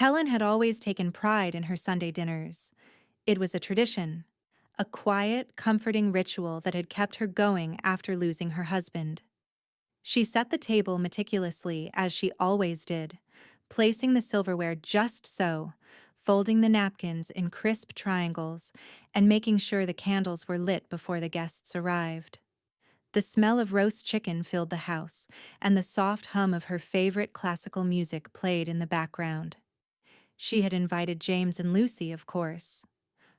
Helen had always taken pride in her Sunday dinners. It was a tradition, a quiet, comforting ritual that had kept her going after losing her husband. She set the table meticulously, as she always did, placing the silverware just so, folding the napkins in crisp triangles, and making sure the candles were lit before the guests arrived. The smell of roast chicken filled the house, and the soft hum of her favorite classical music played in the background. She had invited James and Lucy, of course.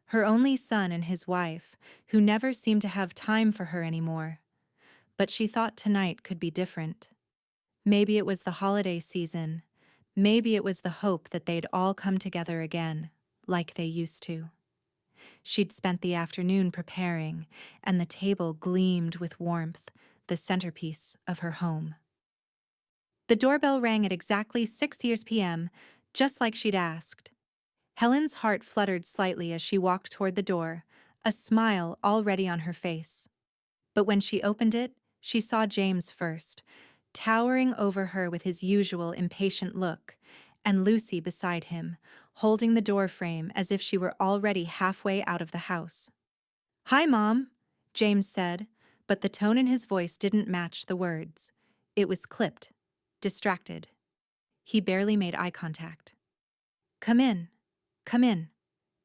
Her only son and his wife, who never seemed to have time for her anymore. But she thought tonight could be different. Maybe it was the holiday season. Maybe it was the hope that they'd all come together again, like they used to. She'd spent the afternoon preparing, and the table gleamed with warmth, the centerpiece of her home. The doorbell rang at exactly 6 p.m., just like she'd asked. Helen's heart fluttered slightly as she walked toward the door, a smile already on her face. But when she opened it, she saw James first, towering over her with his usual impatient look, and Lucy beside him, holding the door frame as if she were already halfway out of the house. "Hi, Mom," James said, but the tone in his voice didn't match the words. It was clipped, distracted. He barely made eye contact. "Come in, come in,"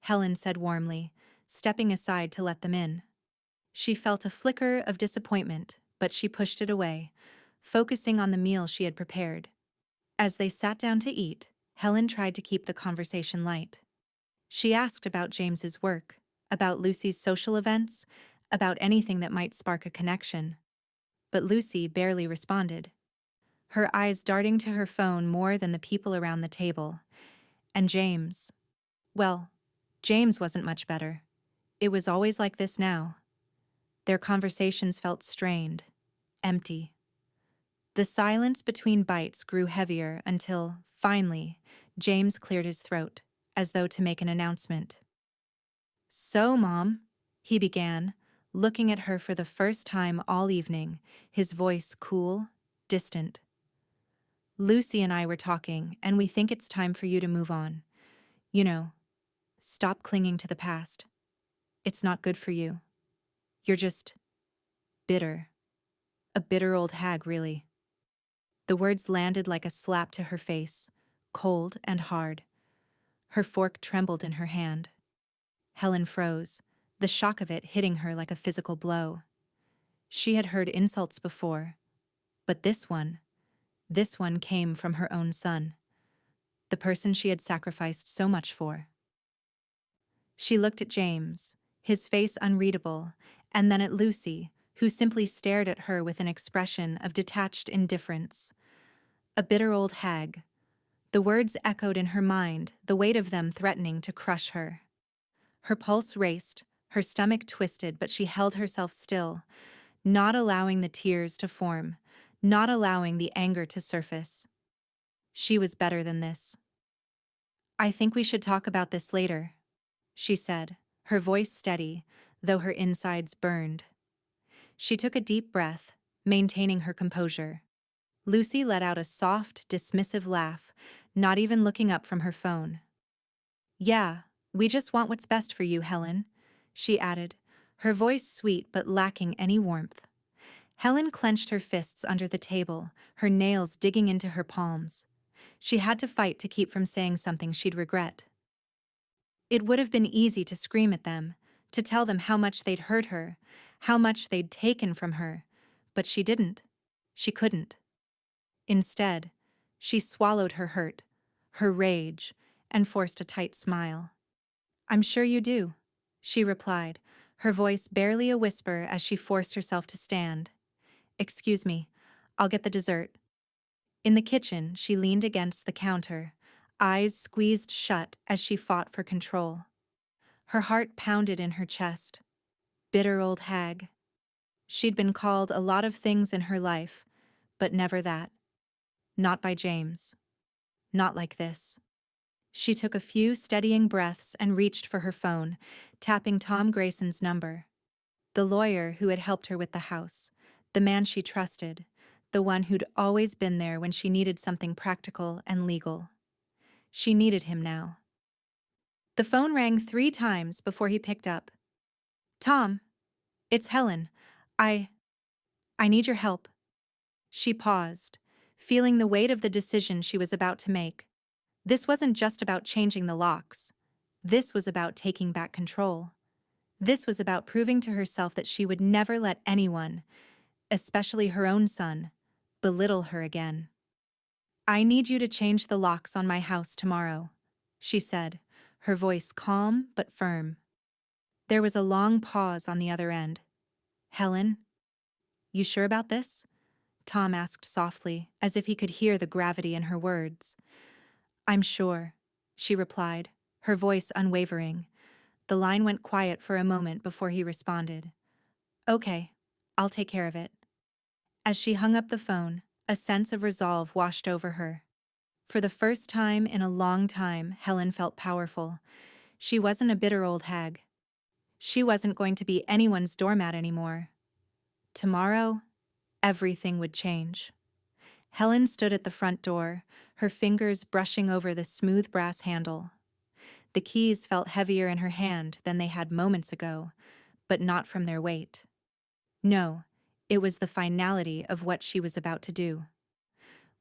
Helen said warmly, stepping aside to let them in. She felt a flicker of disappointment, but she pushed it away, focusing on the meal she had prepared. As they sat down to eat, Helen tried to keep the conversation light. She asked about James's work, about Lucy's social events, about anything that might spark a connection. But Lucy barely responded, her eyes darting to her phone more than the people around the table. And James, well, James wasn't much better. It was always like this now. Their conversations felt strained, empty. The silence between bites grew heavier until, finally, James cleared his throat, as though to make an announcement. "So, Mom," he began, looking at her for the first time all evening, his voice cool, distant. "Lucy and I were talking, and we think it's time for you to move on. You know, stop clinging to the past. It's not good for you. You're just bitter. A bitter old hag, really." The words landed like a slap to her face, cold and hard. Her fork trembled in her hand. Helen froze, the shock of it hitting her like a physical blow. She had heard insults before, but this one came from her own son, the person she had sacrificed so much for. She looked at James, his face unreadable, and then at Lucy, who simply stared at her with an expression of detached indifference. A bitter old hag. The words echoed in her mind, the weight of them threatening to crush her. Her pulse raced, her stomach twisted, but she held herself still, not allowing the tears to form, not allowing the anger to surface. She was better than this. "I think we should talk about this later," she said, her voice steady, though her insides burned. She took a deep breath, maintaining her composure. Lucy let out a soft, dismissive laugh, not even looking up from her phone. "Yeah, we just want what's best for you, Helen," she added, her voice sweet but lacking any warmth. Helen clenched her fists under the table, her nails digging into her palms. She had to fight to keep from saying something she'd regret. It would have been easy to scream at them, to tell them how much they'd hurt her, how much they'd taken from her, but she didn't. She couldn't. Instead, she swallowed her hurt, her rage, and forced a tight smile. "I'm sure you do," she replied, her voice barely a whisper as she forced herself to stand. "Excuse me, I'll get the dessert." In the kitchen, she leaned against the counter, eyes squeezed shut as she fought for control. Her heart pounded in her chest. Bitter old hag. She'd been called a lot of things in her life, but never that. Not by James. Not like this. She took a few steadying breaths and reached for her phone, tapping Tom Grayson's number. The lawyer who had helped her with the house, the man she trusted, the one who'd always been there when she needed something practical and legal. She needed him now. The phone rang 3 times before he picked up. Tom, it's Helen. I I need your help. She paused, feeling the weight of the decision she was about to make. This wasn't just about changing the locks. This was about taking back control. This was about proving to herself that she would never let anyone, especially her own son, belittle her again. I need you to change the locks on my house tomorrow, she said, her voice calm but firm. There was a long pause on the other end. Helen, you sure about this? Tom asked softly, as if he could hear the gravity in her words. I'm sure, she replied, her voice unwavering. The line went quiet for a moment before he responded. Okay, I'll take care of it. As she hung up the phone, a sense of resolve washed over her. For the first time in a long time, Helen felt powerful. She wasn't a bitter old hag. She wasn't going to be anyone's doormat anymore. Tomorrow, everything would change. Helen stood at the front door, her fingers brushing over the smooth brass handle. The keys felt heavier in her hand than they had moments ago, but not from their weight. No, it was the finality of what she was about to do.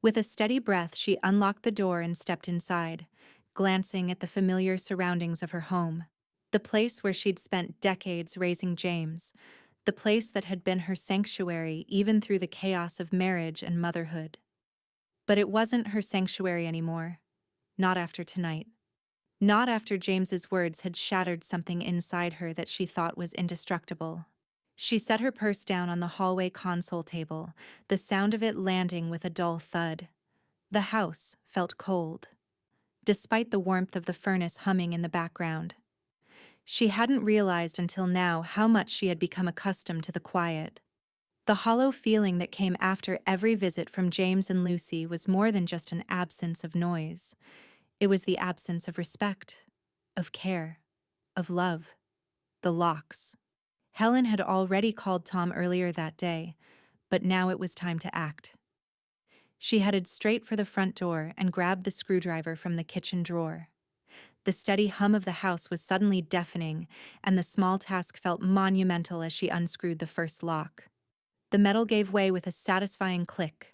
With a steady breath, she unlocked the door and stepped inside, glancing at the familiar surroundings of her home. The place where she'd spent decades raising James, the place that had been her sanctuary even through the chaos of marriage and motherhood. But it wasn't her sanctuary anymore. Not after tonight. Not after James's words had shattered something inside her that she thought was indestructible. She set her purse down on the hallway console table, the sound of it landing with a dull thud. The house felt cold, despite the warmth of the furnace humming in the background. She hadn't realized until now how much she had become accustomed to the quiet. The hollow feeling that came after every visit from James and Lucy was more than just an absence of noise. It was the absence of respect, of care, of love. The locks. Helen had already called Tom earlier that day, but now it was time to act. She headed straight for the front door and grabbed the screwdriver from the kitchen drawer. The steady hum of the house was suddenly deafening, and the small task felt monumental as she unscrewed the first lock. The metal gave way with a satisfying click.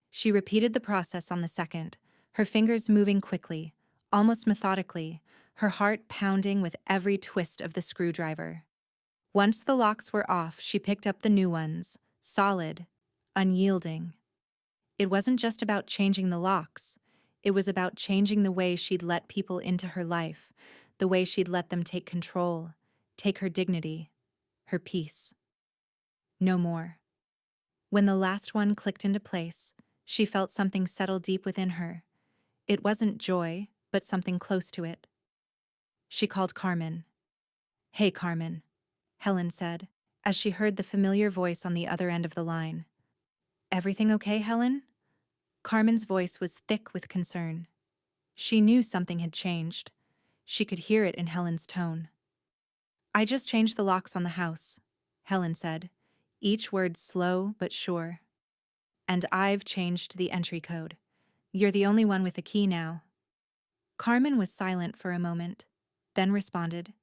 She repeated the process on the second, her fingers moving quickly, almost methodically, her heart pounding with every twist of the screwdriver. Once the locks were off, she picked up the new ones, solid, unyielding. It wasn't just about changing the locks. It was about changing the way she'd let people into her life, the way she'd let them take control, take her dignity, her peace. No more. When the last one clicked into place, she felt something settle deep within her. It wasn't joy, but something close to it. She called Carmen. Hey, Carmen, Helen said, as she heard the familiar voice on the other end of the line. Everything okay, Helen? Carmen's voice was thick with concern. She knew something had changed. She could hear it in Helen's tone. I just changed the locks on the house, Helen said, each word slow but sure. And I've changed the entry code. You're the only one with the key now. Carmen was silent for a moment, then responded,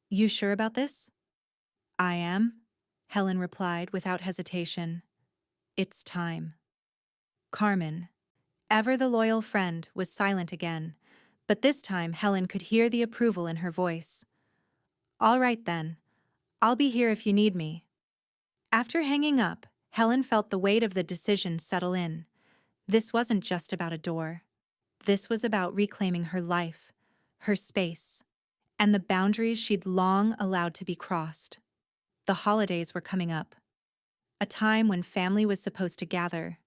You sure about this? I am, Helen replied without hesitation. It's time. Carmen, ever the loyal friend, was silent again, but this time Helen could hear the approval in her voice. All right then, I'll be here if you need me. After hanging up, Helen felt the weight of the decision settle in. This wasn't just about a door. This was about reclaiming her life, her space, and the boundaries she'd long allowed to be crossed. The holidays were coming up. A time when family was supposed to gather.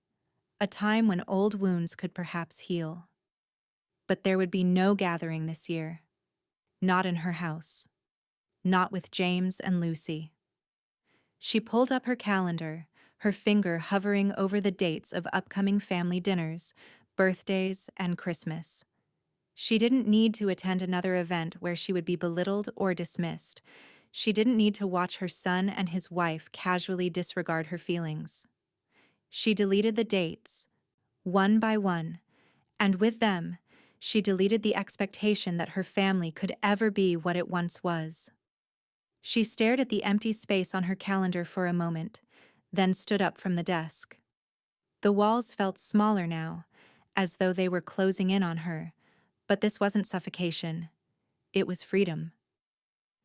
A time when old wounds could perhaps heal. But there would be no gathering this year. Not in her house. Not with James and Lucy. She pulled up her calendar, her finger hovering over the dates of upcoming family dinners, birthdays, and Christmas. She didn't need to attend another event where she would be belittled or dismissed. She didn't need to watch her son and his wife casually disregard her feelings. She deleted the dates, one by one, and with them, She deleted the expectation that her family could ever be what it once was. She stared at the empty space on her calendar for a moment, then stood up from the desk. The walls felt smaller now, as though they were closing in on her, but this wasn't suffocation. It was freedom.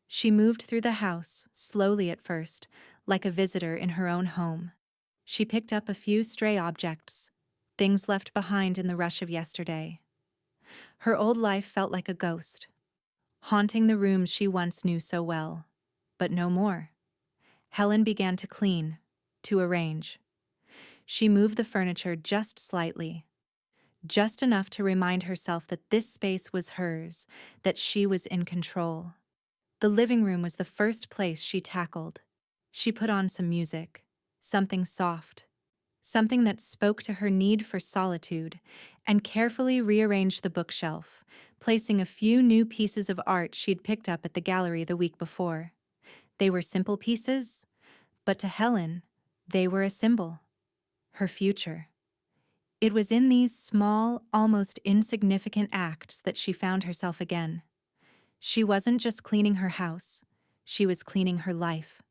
She moved through the house, slowly at first, like a visitor in her own home. She picked up a few stray objects, things left behind in the rush of yesterday. Her old life felt like a ghost, haunting the rooms she once knew so well. But no more. Helen began to clean, to arrange. She moved the furniture just slightly, just enough to remind herself that this space was hers, that she was in control. The living room was the first place she tackled. She put on some music, something soft, something that spoke to her need for solitude, and carefully rearranged the bookshelf, placing a few new pieces of art she'd picked up at the gallery the week before. They were simple pieces, but to Helen, they were a symbol. Her future. It was in these small, almost insignificant acts that she found herself again. She wasn't just cleaning her house, she was cleaning her life.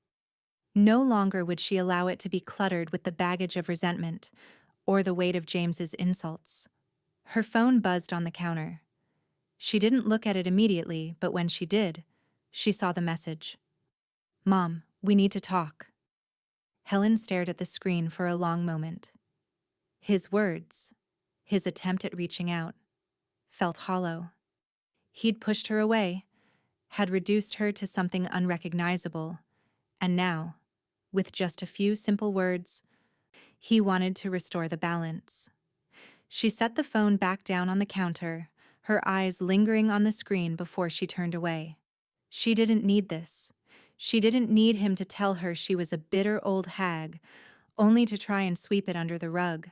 No longer would she allow it to be cluttered with the baggage of resentment or the weight of James's insults. Her phone buzzed on the counter. She didn't look at it immediately, but when she did, she saw the message. "Mom, we need to talk." Helen stared at the screen for a long moment. His words, his attempt at reaching out, felt hollow. He'd pushed her away, had reduced her to something unrecognizable, and now, with just a few simple words, he wanted to restore the balance. She set the phone back down on the counter, her eyes lingering on the screen before she turned away. She didn't need this. She didn't need him to tell her she was a bitter old hag, only to try and sweep it under the rug.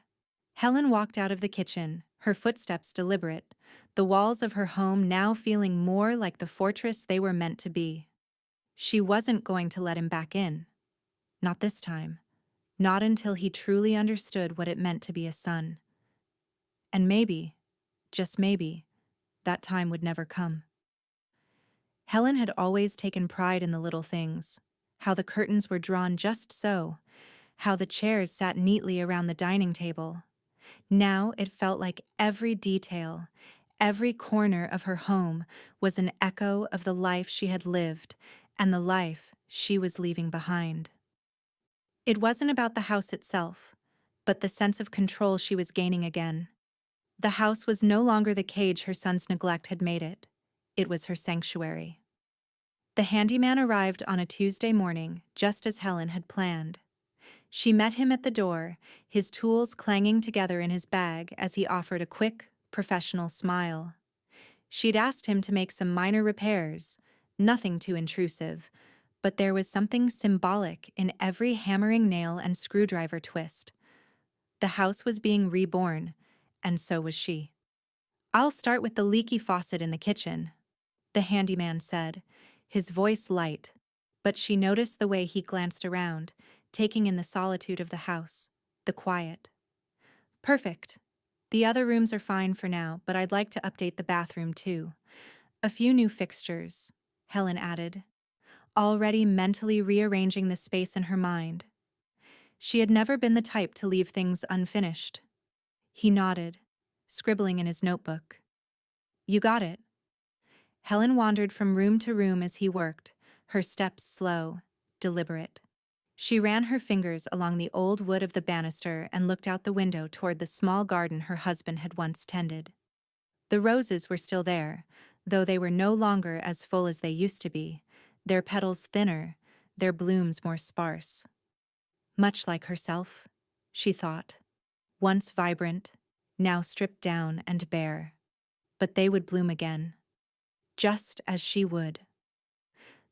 Helen walked out of the kitchen, her footsteps deliberate, the walls of her home now feeling more like the fortress they were meant to be. She wasn't going to let him back in. Not this time. Not until he truly understood what it meant to be a son. And maybe, just maybe, that time would never come. Helen had always taken pride in the little things, how the curtains were drawn just so, how the chairs sat neatly around the dining table. Now it felt like every detail, every corner of her home was an echo of the life she had lived and the life she was leaving behind. It wasn't about the house itself, but the sense of control she was gaining again. The house was no longer the cage her son's neglect had made it. It was her sanctuary. The handyman arrived on a Tuesday morning, just as Helen had planned. She met him at the door, his tools clanging together in his bag as he offered a quick, professional smile. She'd asked him to make some minor repairs, nothing too intrusive, but there was something symbolic in every hammering nail and screwdriver twist. The house was being reborn, and so was she. "I'll start with the leaky faucet in the kitchen," the handyman said, his voice light, but she noticed the way he glanced around, taking in the solitude of the house, the quiet. "Perfect. The other rooms are fine for now, but I'd like to update the bathroom too. A few new fixtures," Helen added, already mentally rearranging the space in her mind. She had never been the type to leave things unfinished. He nodded, scribbling in his notebook. "You got it." Helen wandered from room to room as he worked, her steps slow, deliberate. She ran her fingers along the old wood of the banister and looked out the window toward the small garden her husband had once tended. The roses were still there, though they were no longer as full as they used to be, their petals thinner, their blooms more sparse. Much like herself, she thought, once vibrant, now stripped down and bare. But they would bloom again, just as she would.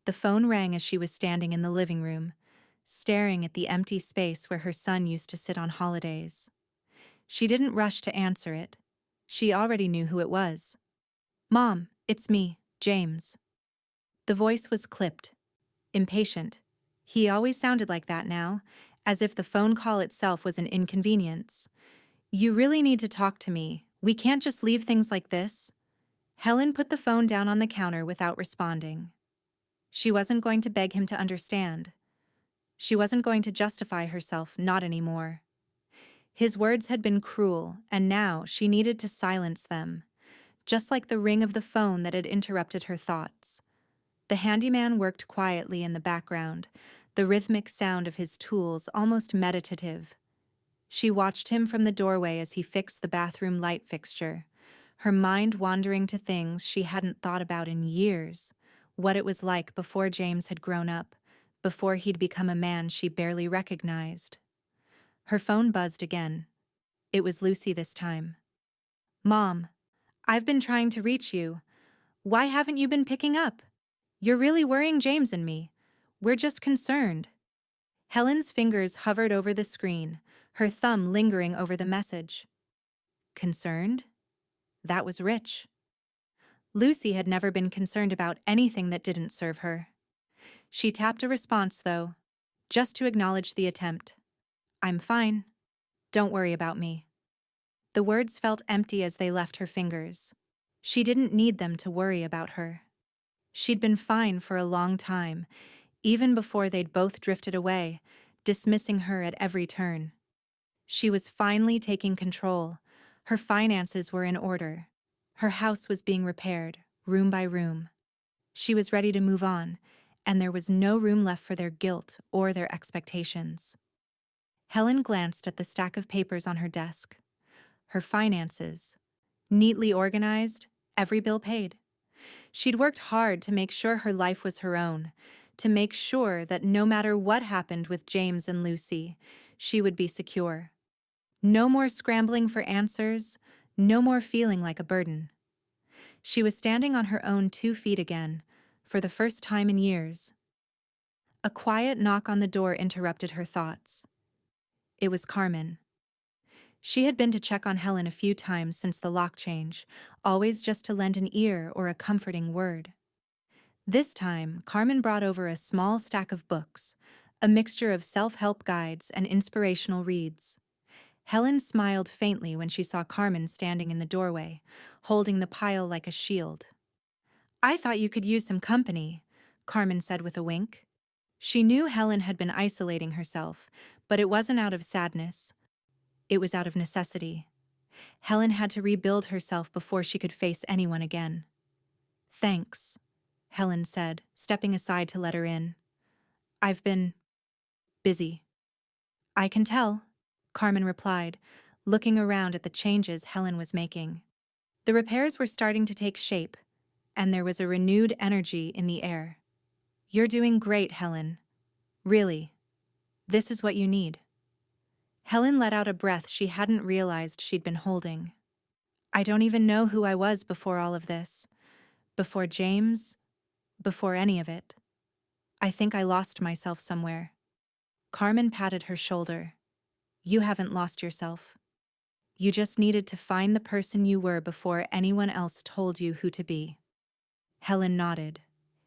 The phone rang as she was standing in the living room, staring at the empty space where her son used to sit on holidays. She didn't rush to answer it. She already knew who it was. "Mom, it's me, James." The voice was clipped, impatient. He always sounded like that now, as if the phone call itself was an inconvenience. "You really need to talk to me. We can't just leave things like this. Helen put the phone down on the counter without responding. She wasn't going to beg him to understand. She wasn't going to justify herself, not anymore. His words had been cruel, and now she needed to silence them, just like the ring of the phone that had interrupted her thoughts. The handyman worked quietly in the background, the rhythmic sound of his tools almost meditative. She watched him from the doorway as he fixed the bathroom light fixture, her mind wandering to things she hadn't thought about in years, what it was like before James had grown up, before he'd become a man she barely recognized. Her phone buzzed again. It was Lucy this time. "Mom, I've been trying to reach you. Why haven't you been picking up? You're really worrying James and me. We're just concerned." Helen's fingers hovered over the screen, her thumb lingering over the message. Concerned? That was rich. Lucy had never been concerned about anything that didn't serve her. She tapped a response, though, just to acknowledge the attempt. "I'm fine. Don't worry about me." The words felt empty as they left her fingers. She didn't need them to worry about her. She'd been fine for a long time, even before they'd both drifted away, dismissing her at every turn. She was finally taking control. Her finances were in order. Her house was being repaired, room by room. She was ready to move on, and there was no room left for their guilt or their expectations. Helen glanced at the stack of papers on her desk. Her finances. Neatly organized, every bill paid. She'd worked hard to make sure her life was her own, to make sure that no matter what happened with James and Lucy, she would be secure. No more scrambling for answers, no more feeling like a burden. She was standing on her own 2 feet again, for the first time in years. A quiet knock on the door interrupted her thoughts. It was Carmen. She had been to check on Helen a few times since the lock change, always just to lend an ear or a comforting word. This time, Carmen brought over a small stack of books, a mixture of self-help guides and inspirational reads. Helen smiled faintly when she saw Carmen standing in the doorway, holding the pile like a shield. "I thought you could use some company," Carmen said with a wink. She knew Helen had been isolating herself, but it wasn't out of sadness. It was out of necessity. Helen had to rebuild herself before she could face anyone again. "Thanks," Helen said, stepping aside to let her in. "I've been busy." "I can tell," Carmen replied, looking around at the changes Helen was making. The repairs were starting to take shape, and there was a renewed energy in the air. "You're doing great, Helen. Really. This is what you need." Helen let out a breath she hadn't realized she'd been holding. "I don't even know who I was before all of this. Before James, before any of it. I think I lost myself somewhere." Carmen patted her shoulder. "You haven't lost yourself. You just needed to find the person you were before anyone else told you who to be." Helen nodded.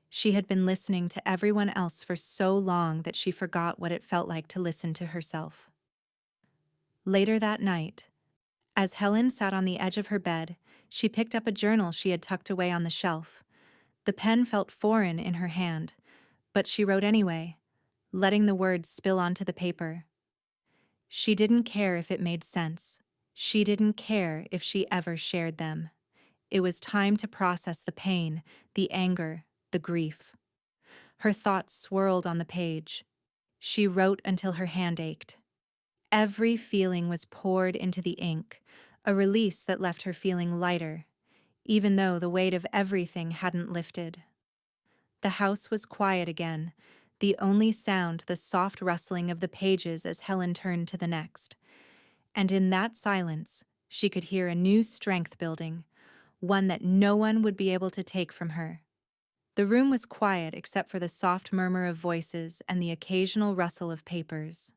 She had been listening to everyone else for so long that she forgot what it felt like to listen to herself. Later that night, as Helen sat on the edge of her bed, she picked up a journal she had tucked away on the shelf. The pen felt foreign in her hand, but she wrote anyway, letting the words spill onto the paper. She didn't care if it made sense. She didn't care if she ever shared them. It was time to process the pain, the anger, the grief. Her thoughts swirled on the page. She wrote until her hand ached. Every feeling was poured into the ink, a release that left her feeling lighter, even though the weight of everything hadn't lifted. The house was quiet again, the only sound the soft rustling of the pages as Helen turned to the next. And in that silence, she could hear a new strength building, one that no one would be able to take from her. The room was quiet except for the soft murmur of voices and the occasional rustle of papers.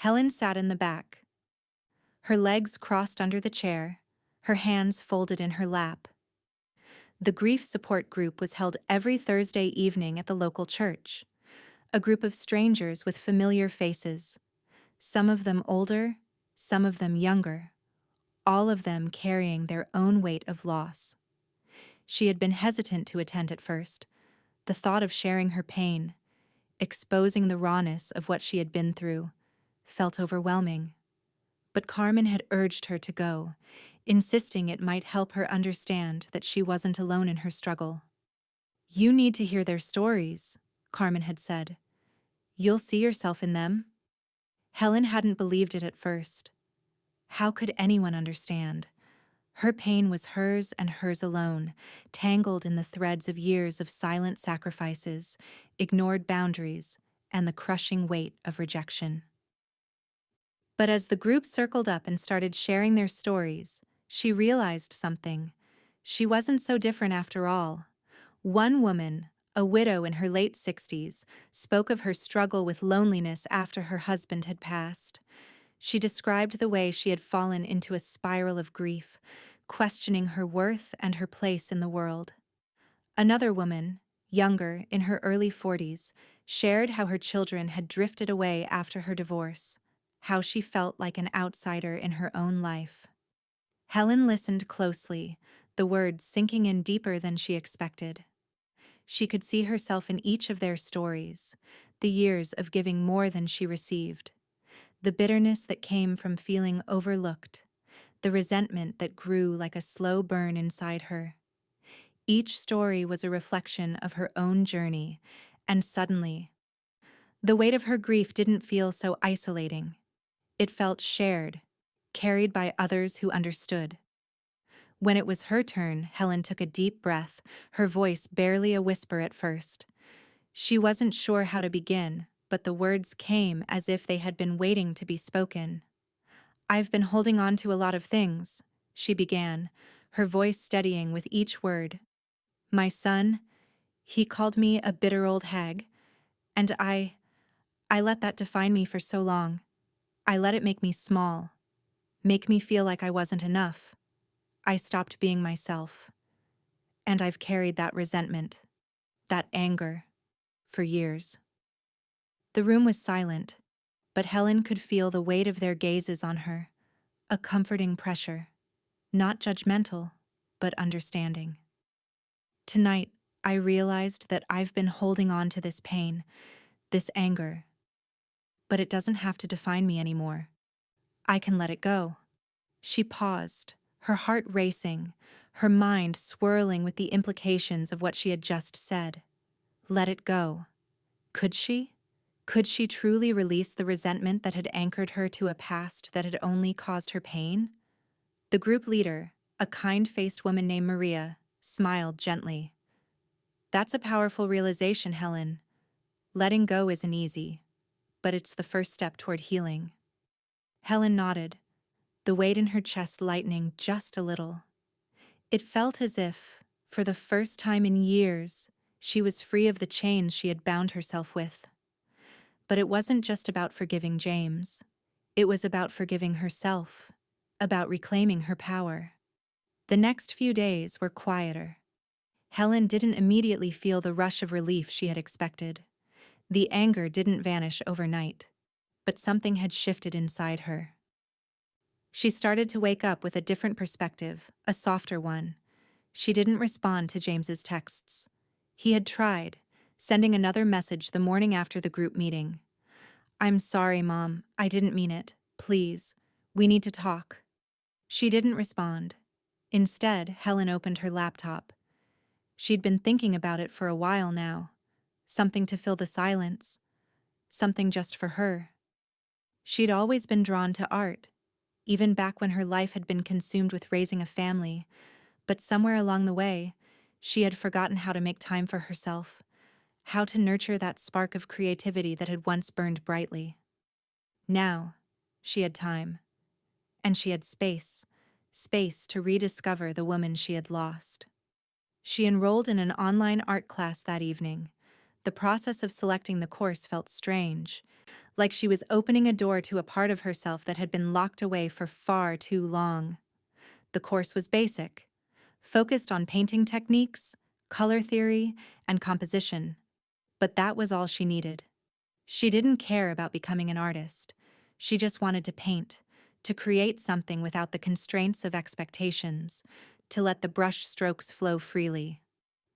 Helen sat in the back, her legs crossed under the chair, her hands folded in her lap. The grief support group was held every Thursday evening at the local church, a group of strangers with familiar faces, some of them older, some of them younger, all of them carrying their own weight of loss. She had been hesitant to attend at first. The thought of sharing her pain, exposing the rawness of what she had been through, felt overwhelming. But Carmen had urged her to go, insisting it might help her understand that she wasn't alone in her struggle. "You need to hear their stories," Carmen had said. "You'll see yourself in them." Helen hadn't believed it at first. How could anyone understand? Her pain was hers and hers alone, tangled in the threads of years of silent sacrifices, ignored boundaries, and the crushing weight of rejection. But as the group circled up and started sharing their stories, she realized something. She wasn't so different after all. One woman, a widow in her late 60s, spoke of her struggle with loneliness after her husband had passed. She described the way she had fallen into a spiral of grief, questioning her worth and her place in the world. Another woman, younger, in her early 40s, shared how her children had drifted away after her divorce, how she felt like an outsider in her own life. Helen listened closely, the words sinking in deeper than she expected. She could see herself in each of their stories, the years of giving more than she received, the bitterness that came from feeling overlooked, the resentment that grew like a slow burn inside her. Each story was a reflection of her own journey, and suddenly, the weight of her grief didn't feel so isolating. It felt shared, carried by others who understood. When it was her turn, Helen took a deep breath, her voice barely a whisper at first. She wasn't sure how to begin, but the words came as if they had been waiting to be spoken. "I've been holding on to a lot of things," she began, her voice steadying with each word. "My son, he called me a bitter old hag, and I let that define me for so long. I let it make me small, make me feel like I wasn't enough. I stopped being myself. And I've carried that resentment, that anger, for years." The room was silent, but Helen could feel the weight of their gazes on her, a comforting pressure, not judgmental, but understanding. "Tonight, I realized that I've been holding on to this pain, this anger, but it doesn't have to define me anymore. I can let it go." She paused, her heart racing, her mind swirling with the implications of what she had just said. Let it go. Could she? Could she truly release the resentment that had anchored her to a past that had only caused her pain? The group leader, a kind-faced woman named Maria, smiled gently. "That's a powerful realization, Helen. Letting go isn't easy, but it's the first step toward healing." Helen nodded, the weight in her chest lightening just a little. It felt as if, for the first time in years, she was free of the chains she had bound herself with. But it wasn't just about forgiving James. It was about forgiving herself, about reclaiming her power. The next few days were quieter. Helen didn't immediately feel the rush of relief she had expected. The anger didn't vanish overnight, but something had shifted inside her. She started to wake up with a different perspective, a softer one. She didn't respond to James's texts. He had tried, sending another message the morning after the group meeting. "I'm sorry, Mom. I didn't mean it. Please. We need to talk." She didn't respond. Instead, Helen opened her laptop. She'd been thinking about it for a while now. Something to fill the silence. Something just for her. She'd always been drawn to art, even back when her life had been consumed with raising a family, but somewhere along the way, she had forgotten how to make time for herself, how to nurture that spark of creativity that had once burned brightly. Now, she had time, and she had space to rediscover the woman she had lost. She enrolled in an online art class that evening. The process of selecting the course felt strange, like she was opening a door to a part of herself that had been locked away for far too long. The course was basic, focused on painting techniques, color theory, and composition. But that was all she needed. She didn't care about becoming an artist. She just wanted to paint, to create something without the constraints of expectations, to let the brush strokes flow freely.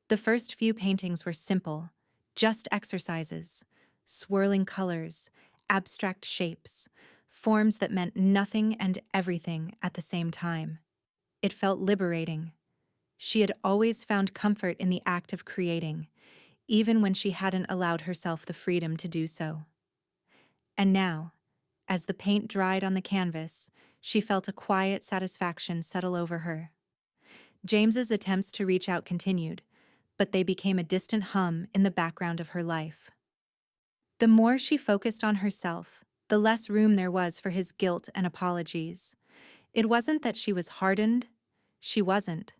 The first few paintings were simple, just exercises, swirling colors, abstract shapes, forms that meant nothing and everything at the same time. It felt liberating. She had always found comfort in the act of creating, even when she hadn't allowed herself the freedom to do so. And now, as the paint dried on the canvas, she felt a quiet satisfaction settle over her. James's attempts to reach out continued, but they became a distant hum in the background of her life. The more she focused on herself, the less room there was for his guilt and apologies. It wasn't that she was hardened. She wasn't.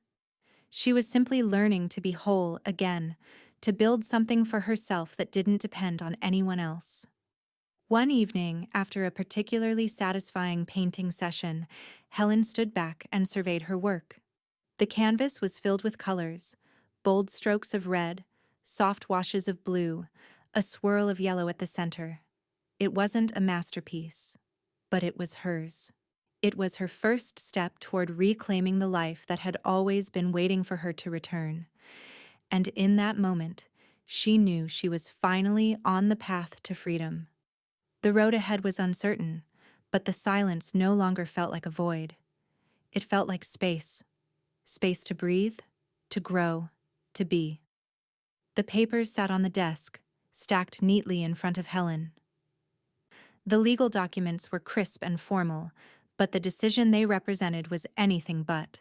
She was simply learning to be whole again, to build something for herself that didn't depend on anyone else. One evening, after a particularly satisfying painting session, Helen stood back and surveyed her work. The canvas was filled with colors, bold strokes of red, soft washes of blue, a swirl of yellow at the center. It wasn't a masterpiece, but it was hers. It was her first step toward reclaiming the life that had always been waiting for her to return. And in that moment, she knew she was finally on the path to freedom. The road ahead was uncertain, but the silence no longer felt like a void. It felt like space. Space to breathe, to grow, to be. The papers sat on the desk, stacked neatly in front of Helen. The legal documents were crisp and formal, but the decision they represented was anything but.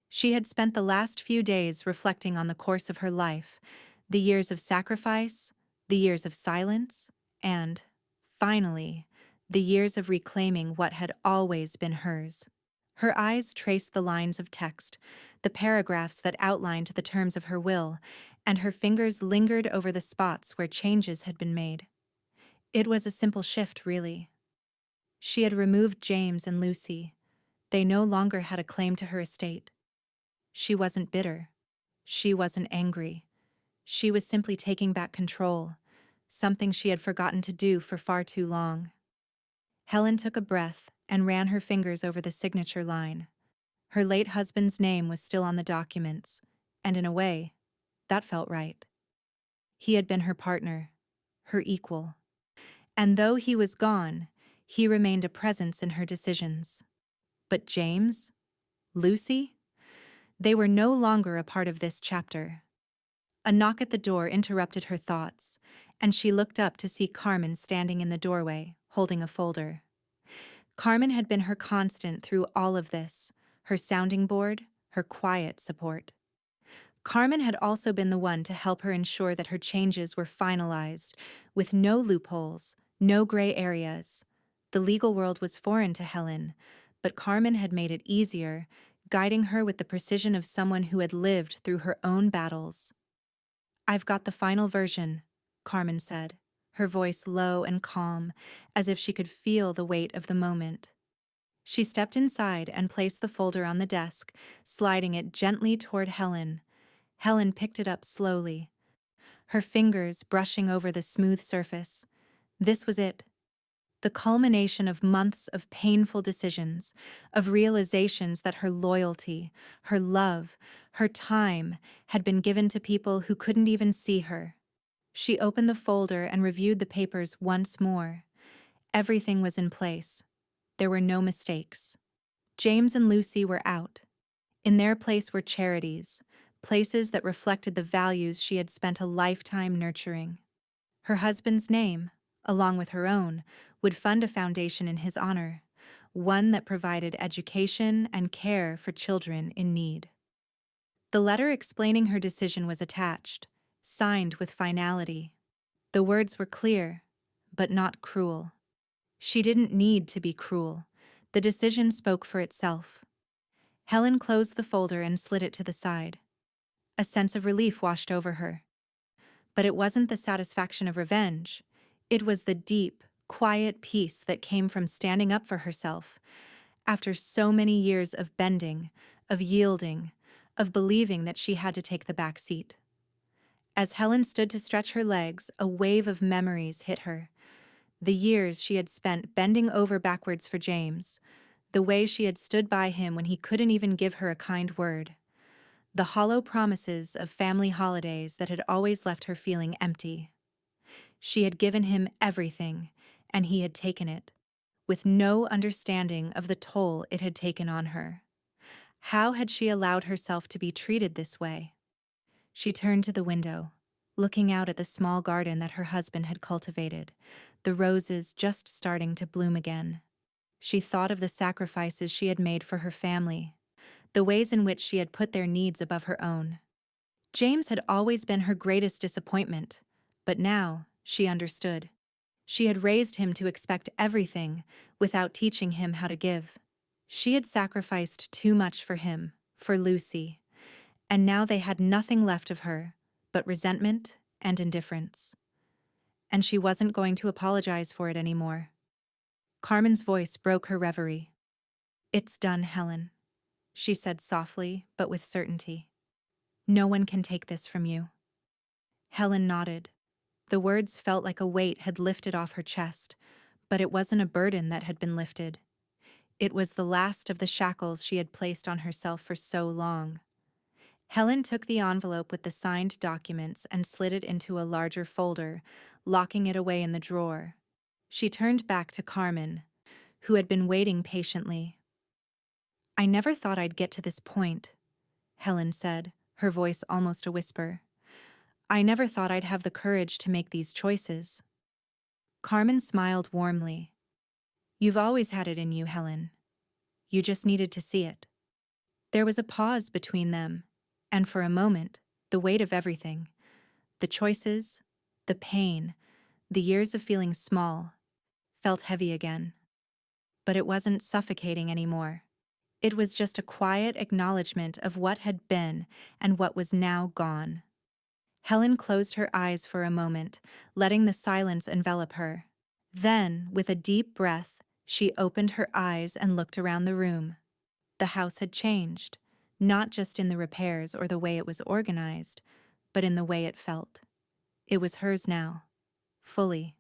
She had spent the last few days reflecting on the course of her life, the years of sacrifice, the years of silence, and, finally, the years of reclaiming what had always been hers. Her eyes traced the lines of text, the paragraphs that outlined the terms of her will, and her fingers lingered over the spots where changes had been made. It was a simple shift, really. She had removed James and Lucy. They no longer had a claim to her estate. She wasn't bitter. She wasn't angry. She was simply taking back control, something she had forgotten to do for far too long. Helen took a breath and ran her fingers over the signature line. Her late husband's name was still on the documents, and in a way, that felt right. He had been her partner, her equal. And though he was gone, he remained a presence in her decisions. But James? Lucy? They were no longer a part of this chapter. A knock at the door interrupted her thoughts, and she looked up to see Carmen standing in the doorway, holding a folder. Carmen had been her constant through all of this, her sounding board, her quiet support. Carmen had also been the one to help her ensure that her changes were finalized, with no loopholes, no gray areas. The legal world was foreign to Helen, but Carmen had made it easier, guiding her with the precision of someone who had lived through her own battles. "I've got the final version," Carmen said, her voice low and calm, as if she could feel the weight of the moment. She stepped inside and placed the folder on the desk, sliding it gently toward Helen. Helen picked it up slowly, her fingers brushing over the smooth surface. This was it. The culmination of months of painful decisions, of realizations that her loyalty, her love, her time had been given to people who couldn't even see her. She opened the folder and reviewed the papers once more. Everything was in place. There were no mistakes. James and Lucy were out. In their place were charities, places that reflected the values she had spent a lifetime nurturing. Her husband's name, along with her own, would fund a foundation in his honor, one that provided education and care for children in need. The letter explaining her decision was attached, signed with finality. The words were clear, but not cruel. She didn't need to be cruel. The decision spoke for itself. Helen closed the folder and slid it to the side. A sense of relief washed over her. But it wasn't the satisfaction of revenge. It was the deep, quiet peace that came from standing up for herself. After so many years of bending, of yielding, of believing that she had to take the back seat. As Helen stood to stretch her legs, a wave of memories hit her. The years she had spent bending over backwards for James, The way she had stood by him when he couldn't even give her a kind word. The hollow promises of family holidays that had always left her feeling empty. She had given him everything, and he had taken it, with no understanding of the toll it had taken on her. How had she allowed herself to be treated this way? She turned to the window, looking out at the small garden that her husband had cultivated, the roses just starting to bloom again. She thought of the sacrifices she had made for her family, the ways in which she had put their needs above her own. James had always been her greatest disappointment, but now she understood. She had raised him to expect everything without teaching him how to give. She had sacrificed too much for him, for Lucy, and now they had nothing left of her but resentment and indifference. And she wasn't going to apologize for it anymore. Carmen's voice broke her reverie. "It's done, Helen," she said softly but with certainty. "No one can take this from you." Helen nodded. The words felt like a weight had lifted off her chest, but it wasn't a burden that had been lifted. It was the last of the shackles she had placed on herself for so long. Helen took the envelope with the signed documents and slid it into a larger folder, locking it away in the drawer. She turned back to Carmen, who had been waiting patiently. "I never thought I'd get to this point," Helen said, her voice almost a whisper. "I never thought I'd have the courage to make these choices." Carmen smiled warmly. "You've always had it in you, Helen. You just needed to see it." There was a pause between them, and for a moment, the weight of everything, the choices, the pain, the years of feeling small, felt heavy again. But it wasn't suffocating anymore. It was just a quiet acknowledgement of what had been and what was now gone. Helen closed her eyes for a moment, letting the silence envelop her. Then, with a deep breath, she opened her eyes and looked around the room. The house had changed, not just in the repairs or the way it was organized, but in the way it felt. It was hers now, fully,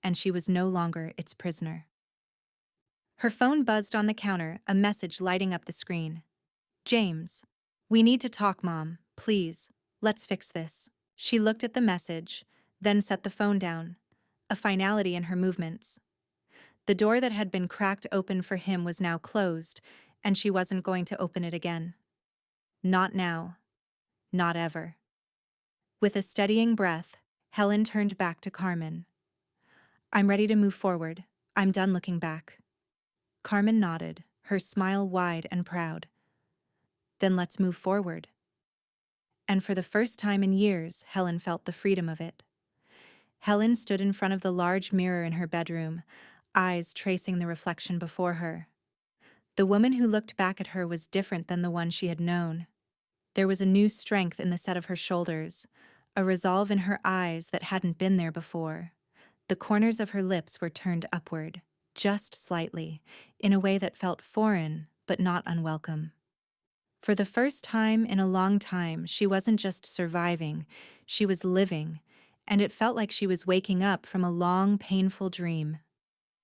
and she was no longer its prisoner. Her phone buzzed on the counter, a message lighting up the screen. "James, we need to talk, Mom, please. Let's fix this." She looked at the message, then set the phone down, a finality in her movements. The door that had been cracked open for him was now closed, and she wasn't going to open it again. Not now. Not ever. With a steadying breath, Helen turned back to Carmen. "I'm ready to move forward. I'm done looking back." Carmen nodded, her smile wide and proud. "Then let's move forward." And for the first time in years, Helen felt the freedom of it. Helen stood in front of the large mirror in her bedroom, eyes tracing the reflection before her. The woman who looked back at her was different than the one she had known. There was a new strength in the set of her shoulders, a resolve in her eyes that hadn't been there before. The corners of her lips were turned upward, just slightly, in a way that felt foreign but not unwelcome. For the first time in a long time, she wasn't just surviving, she was living, and it felt like she was waking up from a long, painful dream.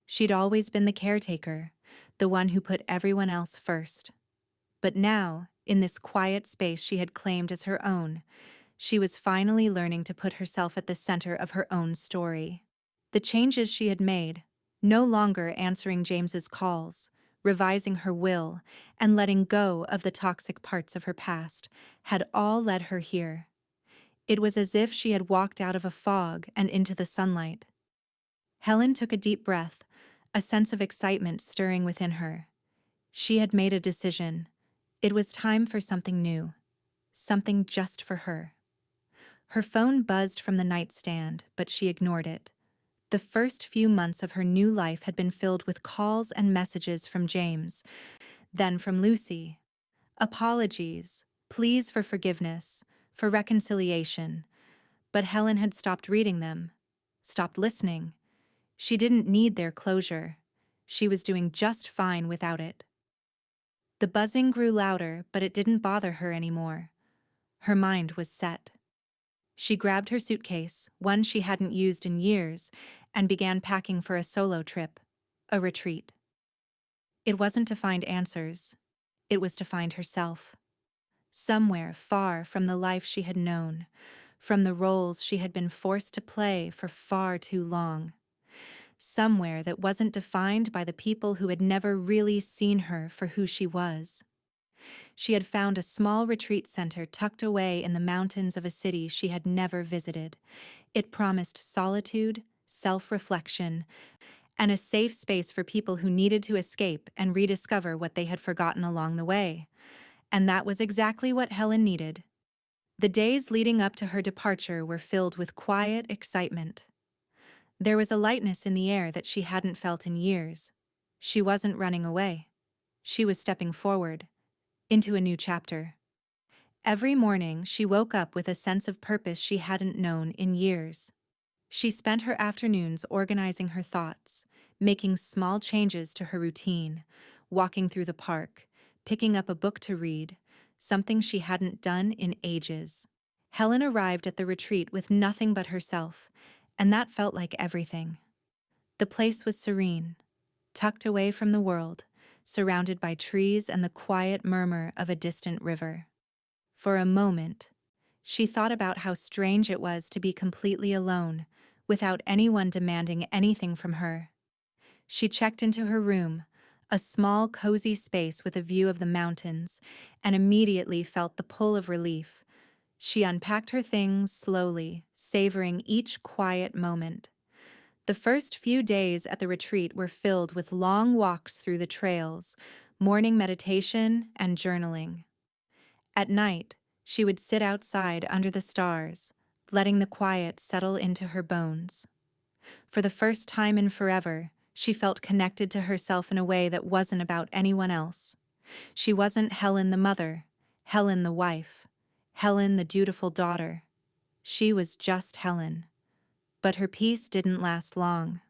She'd always been the caretaker, the one who put everyone else first. But now, in this quiet space she had claimed as her own, she was finally learning to put herself at the center of her own story. The changes she had made, no longer answering James's calls, revising her will, and letting go of the toxic parts of her past, had all led her here. It was as if she had walked out of a fog and into the sunlight. Helen took a deep breath, a sense of excitement stirring within her. She had made a decision. It was time for something new, something just for her. Her phone buzzed from the nightstand, but she ignored it. The first few months of her new life had been filled with calls and messages from James, then from Lucy. Apologies, pleas for forgiveness, for reconciliation. But Helen had stopped reading them, stopped listening. She didn't need their closure. She was doing just fine without it. The buzzing grew louder, but it didn't bother her anymore. Her mind was set. She grabbed her suitcase, one she hadn't used in years, and began packing for a solo trip, a retreat. It wasn't to find answers, it was to find herself. Somewhere far from the life she had known, from the roles she had been forced to play for far too long. Somewhere that wasn't defined by the people who had never really seen her for who she was. She had found a small retreat center tucked away in the mountains of a city she had never visited. It promised solitude, self-reflection, and a safe space for people who needed to escape and rediscover what they had forgotten along the way. And that was exactly what Helen needed. The days leading up to her departure were filled with quiet excitement. There was a lightness in the air that she hadn't felt in years. She wasn't running away. She was stepping forward, into a new chapter. Every morning, she woke up with a sense of purpose she hadn't known in years. She spent her afternoons organizing her thoughts, making small changes to her routine, walking through the park, picking up a book to read, something she hadn't done in ages. Helen arrived at the retreat with nothing but herself, and that felt like everything. The place was serene, tucked away from the world, surrounded by trees and the quiet murmur of a distant river. For a moment, she thought about how strange it was to be completely alone, without anyone demanding anything from her. She checked into her room, a small, cozy space with a view of the mountains, and immediately felt the pull of relief. She unpacked her things slowly, savoring each quiet moment. The first few days at the retreat were filled with long walks through the trails, morning meditation, and journaling. At night, she would sit outside under the stars, letting the quiet settle into her bones. For the first time in forever, she felt connected to herself in a way that wasn't about anyone else. She wasn't Helen the mother, Helen the wife, Helen the dutiful daughter. She was just Helen. But her peace didn't last long.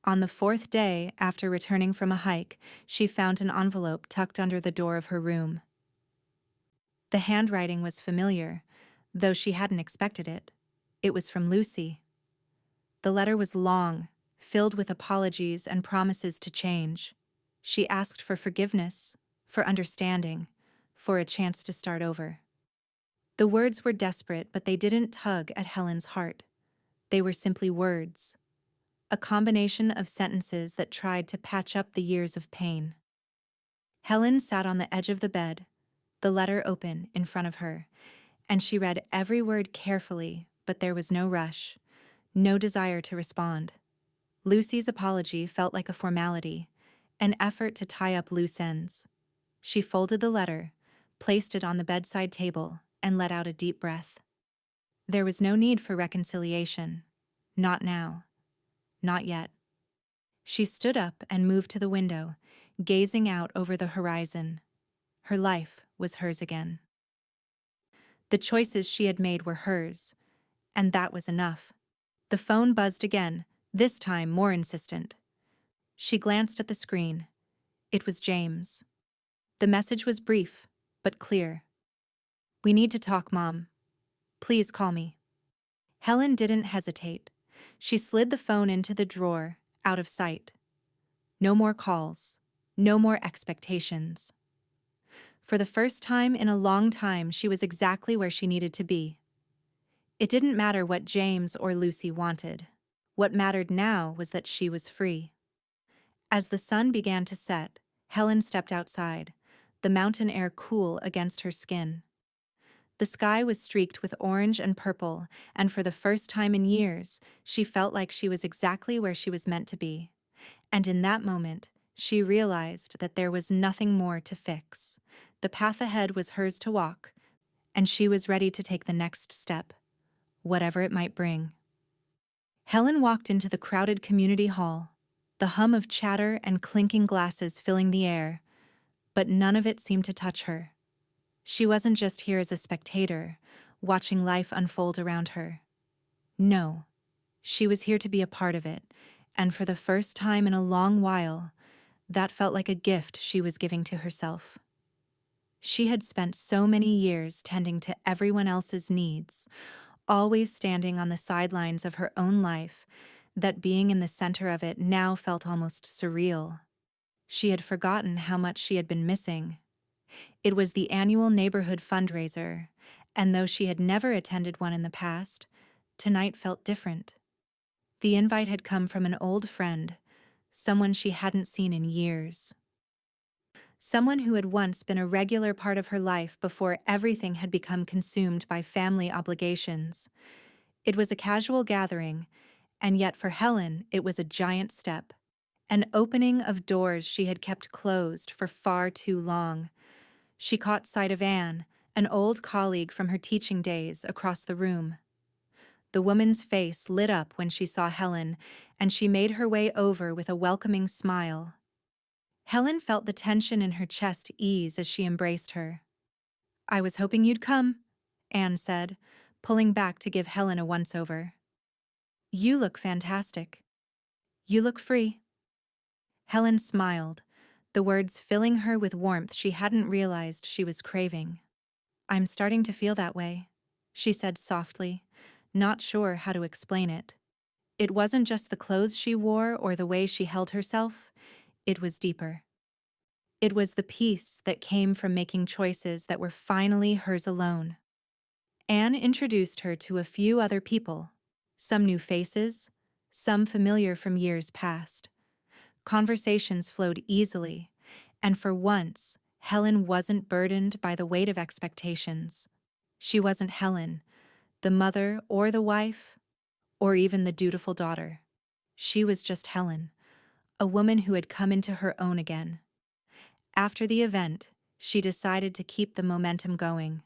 On the fourth day after returning from a hike, she found an envelope tucked under the door of her room. The handwriting was familiar, though she hadn't expected it. It was from Lucy. The letter was long, filled with apologies and promises to change. She asked for forgiveness, for understanding, for a chance to start over. The words were desperate, but they didn't tug at Helen's heart. They were simply words, a combination of sentences that tried to patch up the years of pain. Helen sat on the edge of the bed, the letter open in front of her, and she read every word carefully, but there was no rush, no desire to respond. Lucy's apology felt like a formality, an effort to tie up loose ends. She folded the letter, placed it on the bedside table, and let out a deep breath. There was no need for reconciliation. Not now. Not yet. She stood up and moved to the window, gazing out over the horizon. Her life was hers again. The choices she had made were hers, and that was enough. The phone buzzed again, this time more insistent. She glanced at the screen. It was James. The message was brief, but clear. "We need to talk, Mom. Please call me." Helen didn't hesitate. She slid the phone into the drawer, out of sight. No more calls. No more expectations. For the first time in a long time, she was exactly where she needed to be. It didn't matter what James or Lucy wanted. What mattered now was that she was free. As the sun began to set, Helen stepped outside, the mountain air cool against her skin. The sky was streaked with orange and purple, and for the first time in years, she felt like she was exactly where she was meant to be. And in that moment, she realized that there was nothing more to fix. The path ahead was hers to walk, and she was ready to take the next step, whatever it might bring. Helen walked into the crowded community hall, the hum of chatter and clinking glasses filling the air, but none of it seemed to touch her. She wasn't just here as a spectator, watching life unfold around her. No, she was here to be a part of it, and for the first time in a long while, that felt like a gift she was giving to herself. She had spent so many years tending to everyone else's needs, always standing on the sidelines of her own life, that being in the center of it now felt almost surreal. She had forgotten how much she had been missing. It was the annual neighborhood fundraiser, and though she had never attended one in the past, tonight felt different. The invite had come from an old friend, someone she hadn't seen in years. Someone who had once been a regular part of her life before everything had become consumed by family obligations. It was a casual gathering, and yet for Helen it was a giant step. An opening of doors she had kept closed for far too long. She caught sight of Anne, an old colleague from her teaching days, across the room. The woman's face lit up when she saw Helen, and she made her way over with a welcoming smile. Helen felt the tension in her chest ease as she embraced her. "I was hoping you'd come," Anne said, pulling back to give Helen a once-over. "You look fantastic. You look free." Helen smiled, the words filling her with warmth she hadn't realized she was craving. "I'm starting to feel that way," she said softly, not sure how to explain it. It wasn't just the clothes she wore or the way she held herself, it was deeper. It was the peace that came from making choices that were finally hers alone. Anne introduced her to a few other people, some new faces, some familiar from years past. Conversations flowed easily, and for once, Helen wasn't burdened by the weight of expectations. She wasn't Helen, the mother or the wife, or even the dutiful daughter. She was just Helen, a woman who had come into her own again. After the event, she decided to keep the momentum going.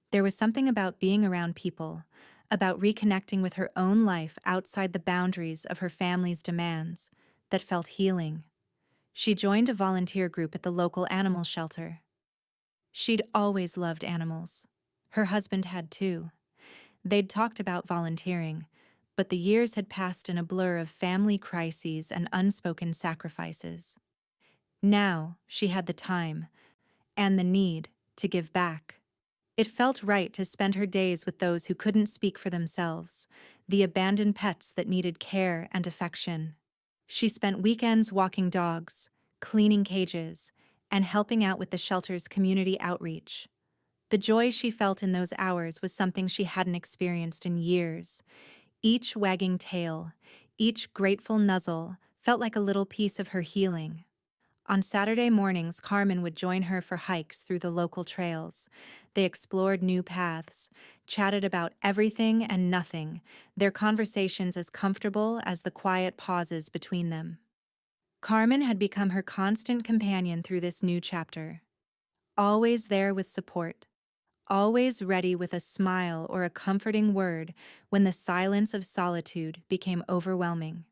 There was something about being around people, about reconnecting with her own life outside the boundaries of her family's demands, that felt healing. She joined a volunteer group at the local animal shelter. She'd always loved animals. Her husband had too. They'd talked about volunteering, but the years had passed in a blur of family crises and unspoken sacrifices. Now she had the time, and the need, to give back. It felt right to spend her days with those who couldn't speak for themselves, the abandoned pets that needed care and affection. She spent weekends walking dogs, cleaning cages, and helping out with the shelter's community outreach. The joy she felt in those hours was something she hadn't experienced in years. Each wagging tail, each grateful nuzzle felt like a little piece of her healing. On Saturday mornings, Carmen would join her for hikes through the local trails. They explored new paths, chatted about everything and nothing, their conversations as comfortable as the quiet pauses between them. Carmen had become her constant companion through this new chapter. Always there with support, always ready with a smile or a comforting word when the silence of solitude became overwhelming.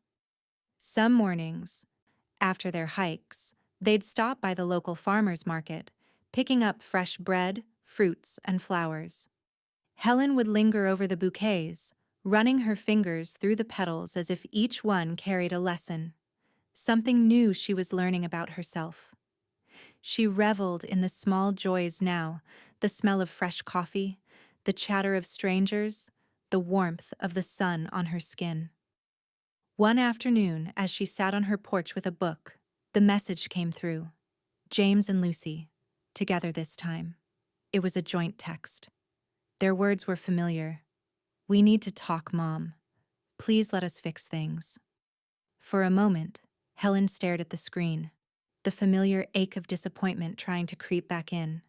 Some mornings, after their hikes, they'd stop by the local farmer's market, picking up fresh bread, fruits, and flowers. Helen would linger over the bouquets, running her fingers through the petals as if each one carried a lesson, something new she was learning about herself. She reveled in the small joys now, the smell of fresh coffee, the chatter of strangers, the warmth of the sun on her skin. One afternoon, as she sat on her porch with a book, the message came through. James and Lucy, together this time. It was a joint text. Their words were familiar. "We need to talk, Mom. Please let us fix things." For a moment, Helen stared at the screen, the familiar ache of disappointment trying to creep back in.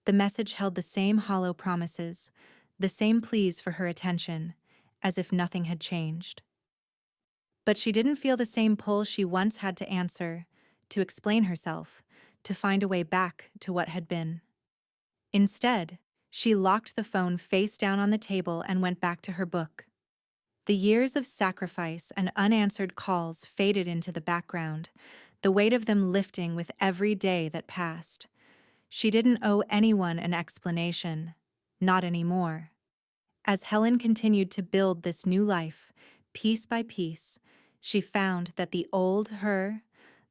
The message held the same hollow promises, the same pleas for her attention, as if nothing had changed. But she didn't feel the same pull she once had to answer, to explain herself, to find a way back to what had been. Instead, she locked the phone face down on the table and went back to her book. The years of sacrifice and unanswered calls faded into the background, the weight of them lifting with every day that passed. She didn't owe anyone an explanation, not anymore. As Helen continued to build this new life, piece by piece, she found that the old her,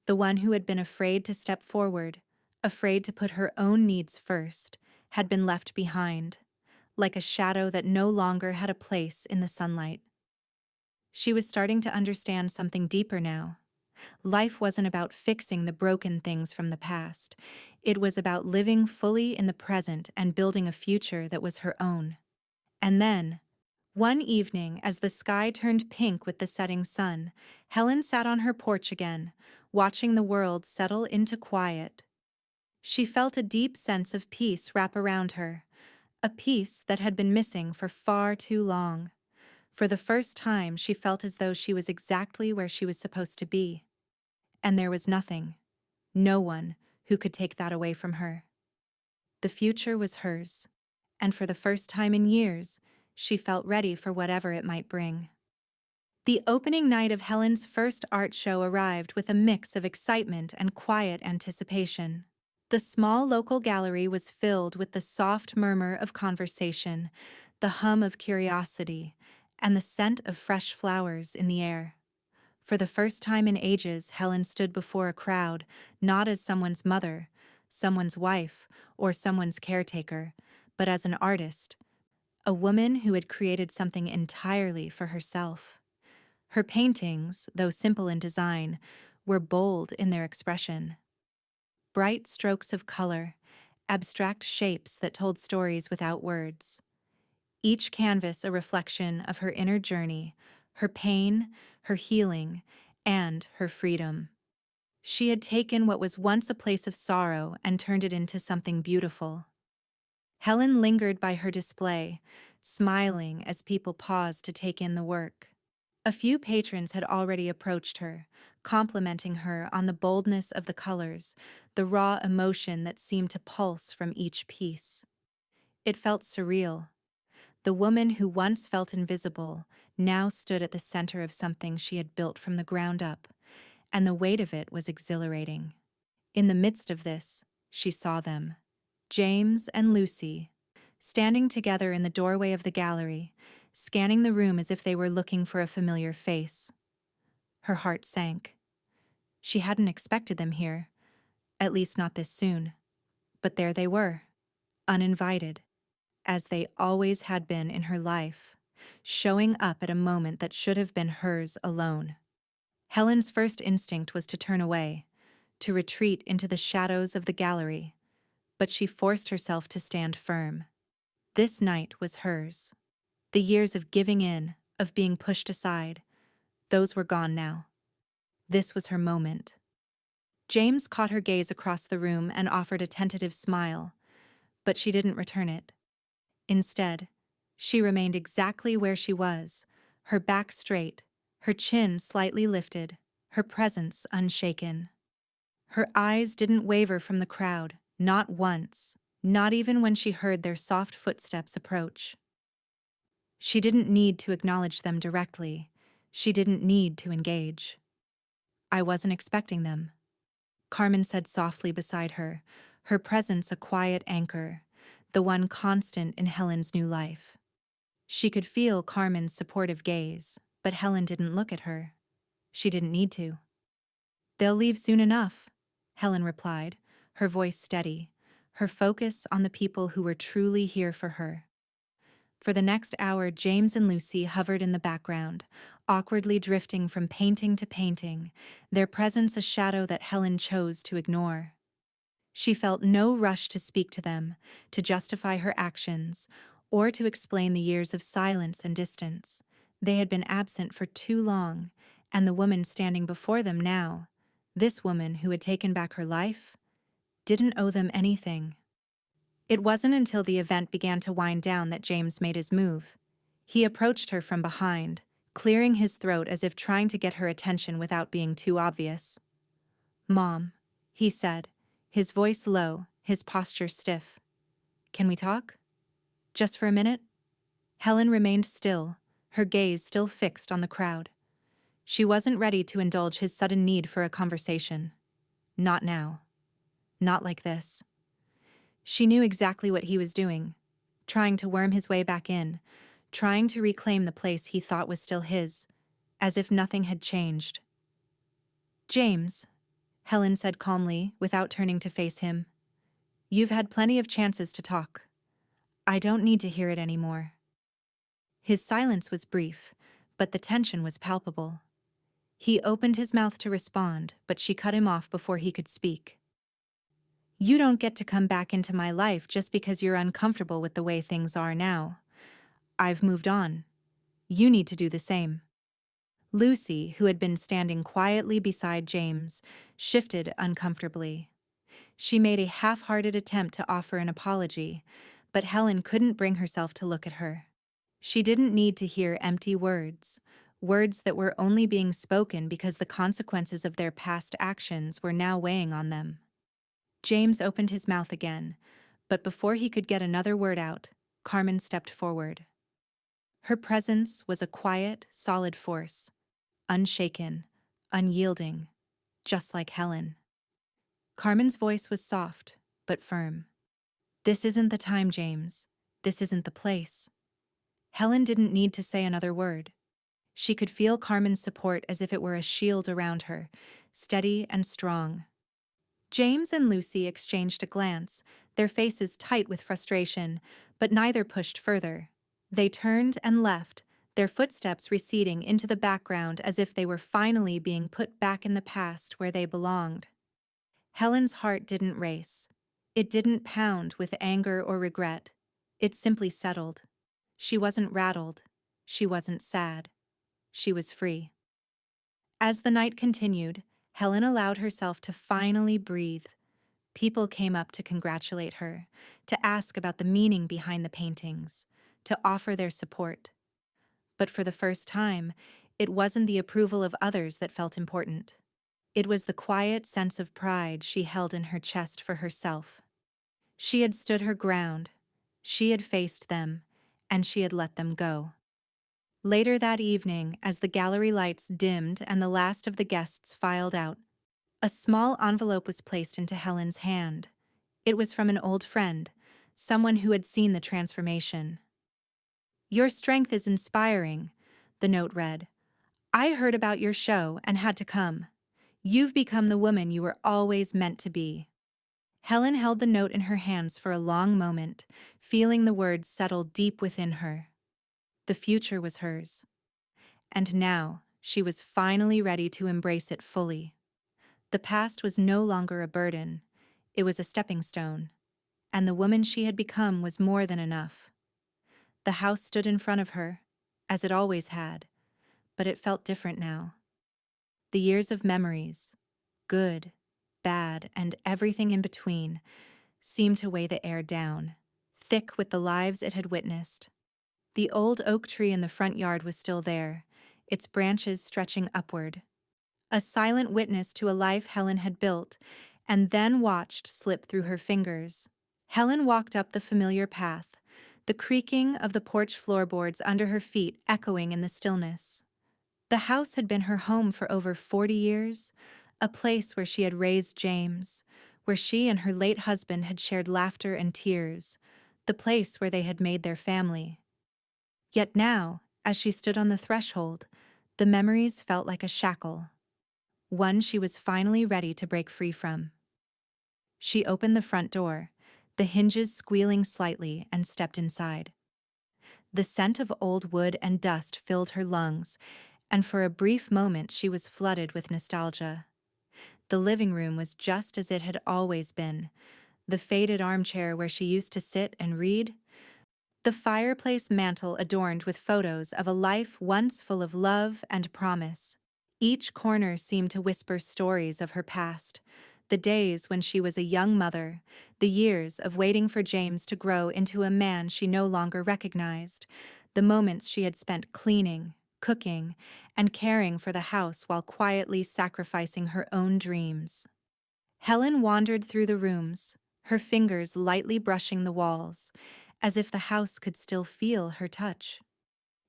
the one who had been afraid to step forward, afraid to put her own needs first, had been left behind, like a shadow that no longer had a place in the sunlight. She was starting to understand something deeper now. Life wasn't about fixing the broken things from the past. It was about living fully in the present and building a future that was her own. And then, one evening, as the sky turned pink with the setting sun, Helen sat on her porch again, watching the world settle into quiet. She felt a deep sense of peace wrap around her, a peace that had been missing for far too long. For the first time, she felt as though she was exactly where she was supposed to be. And there was nothing, no one, who could take that away from her. The future was hers, and for the first time in years, she felt ready for whatever it might bring. The opening night of Helen's first art show arrived with a mix of excitement and quiet anticipation. The small local gallery was filled with the soft murmur of conversation, the hum of curiosity, and the scent of fresh flowers in the air. For the first time in ages, Helen stood before a crowd, not as someone's mother, someone's wife, or someone's caretaker, but as an artist, a woman who had created something entirely for herself. Her paintings, though simple in design, were bold in their expression. Bright strokes of color, abstract shapes that told stories without words. Each canvas a reflection of her inner journey, her pain, her healing, and her freedom. She had taken what was once a place of sorrow and turned it into something beautiful. Helen lingered by her display, smiling as people paused to take in the work. A few patrons had already approached her, complimenting her on the boldness of the colors, the raw emotion that seemed to pulse from each piece. It felt surreal. The woman who once felt invisible now stood at the center of something she had built from the ground up, and the weight of it was exhilarating. In the midst of this, she saw them, James and Lucy, standing together in the doorway of the gallery, scanning the room as if they were looking for a familiar face. Her heart sank. She hadn't expected them here, at least not this soon. But there they were, uninvited, as they always had been in her life, showing up at a moment that should have been hers alone. Helen's first instinct was to turn away, to retreat into the shadows of the gallery, but she forced herself to stand firm. This night was hers. The years of giving in, of being pushed aside, those were gone now. This was her moment. James caught her gaze across the room and offered a tentative smile, but she didn't return it. Instead, she remained exactly where she was, her back straight, her chin slightly lifted, her presence unshaken. Her eyes didn't waver from the crowd, not once, not even when she heard their soft footsteps approach. She didn't need to acknowledge them directly. She didn't need to engage. "I wasn't expecting them," Carmen said softly beside her, her presence a quiet anchor, the one constant in Helen's new life. She could feel Carmen's supportive gaze, but Helen didn't look at her. She didn't need to. "They'll leave soon enough," Helen replied, her voice steady, her focus on the people who were truly here for her. For the next hour, James and Lucy hovered in the background, awkwardly drifting from painting to painting, their presence a shadow that Helen chose to ignore. She felt no rush to speak to them, to justify her actions, or to explain the years of silence and distance. They had been absent for too long, and the woman standing before them now, this woman who had taken back her life, didn't owe them anything. It wasn't until the event began to wind down that James made his move. He approached her from behind, clearing his throat as if trying to get her attention without being too obvious. "Mom," he said, his voice low, his posture stiff. "Can we talk? Just for a minute?" Helen remained still, her gaze still fixed on the crowd. She wasn't ready to indulge his sudden need for a conversation. Not now. Not like this. She knew exactly what he was doing, trying to worm his way back in, trying to reclaim the place he thought was still his, as if nothing had changed. "James," Helen said calmly, without turning to face him, "you've had plenty of chances to talk. I don't need to hear it anymore." His silence was brief, but the tension was palpable. He opened his mouth to respond, but she cut him off before he could speak. You don't get to come back into my life just because you're uncomfortable with the way things are now. I've moved on. You need to do the same. Lucy, who had been standing quietly beside James, shifted uncomfortably. She made a half-hearted attempt to offer an apology, but Helen couldn't bring herself to look at her. She didn't need to hear empty words, words that were only being spoken because the consequences of their past actions were now weighing on them. James opened his mouth again, but before he could get another word out, Carmen stepped forward. Her presence was a quiet, solid force, unshaken, unyielding, just like Helen. Carmen's voice was soft, but firm. This isn't the time, James. This isn't the place. Helen didn't need to say another word. She could feel Carmen's support as if it were a shield around her, steady and strong. James and Lucy exchanged a glance, their faces tight with frustration, but neither pushed further. They turned and left, their footsteps receding into the background as if they were finally being put back in the past where they belonged. Helen's heart didn't race. It didn't pound with anger or regret. It simply settled. She wasn't rattled. She wasn't sad. She was free. As the night continued, Helen allowed herself to finally breathe. People came up to congratulate her, to ask about the meaning behind the paintings, to offer their support. But for the first time, it wasn't the approval of others that felt important. It was the quiet sense of pride she held in her chest for herself. She had stood her ground, she had faced them, and she had let them go. Later that evening, as the gallery lights dimmed and the last of the guests filed out, a small envelope was placed into Helen's hand. It was from an old friend, someone who had seen the transformation. Your strength is inspiring, the note read. I heard about your show and had to come. You've become the woman you were always meant to be. Helen held the note in her hands for a long moment, feeling the words settle deep within her. The future was hers. And now, she was finally ready to embrace it fully. The past was no longer a burden. It was a stepping stone. And the woman she had become was more than enough. The house stood in front of her, as it always had, but it felt different now. The years of memories, good, bad, and everything in between, seemed to weigh the air down, thick with the lives it had witnessed. The old oak tree in the front yard was still there, its branches stretching upward. A silent witness to a life Helen had built, and then watched slip through her fingers. Helen walked up the familiar path, the creaking of the porch floorboards under her feet echoing in the stillness. The house had been her home for over 40 years, a place where she had raised James, where she and her late husband had shared laughter and tears, the place where they had made their family. Yet now, as she stood on the threshold, the memories felt like a shackle, one she was finally ready to break free from. She opened the front door, the hinges squealing slightly, and stepped inside. The scent of old wood and dust filled her lungs, and for a brief moment she was flooded with nostalgia. The living room was just as it had always been, the faded armchair where she used to sit and read, the fireplace mantel adorned with photos of a life once full of love and promise. Each corner seemed to whisper stories of her past, the days when she was a young mother, the years of waiting for James to grow into a man she no longer recognized, the moments she had spent cleaning, cooking, and caring for the house while quietly sacrificing her own dreams. Helen wandered through the rooms, her fingers lightly brushing the walls, as if the house could still feel her touch.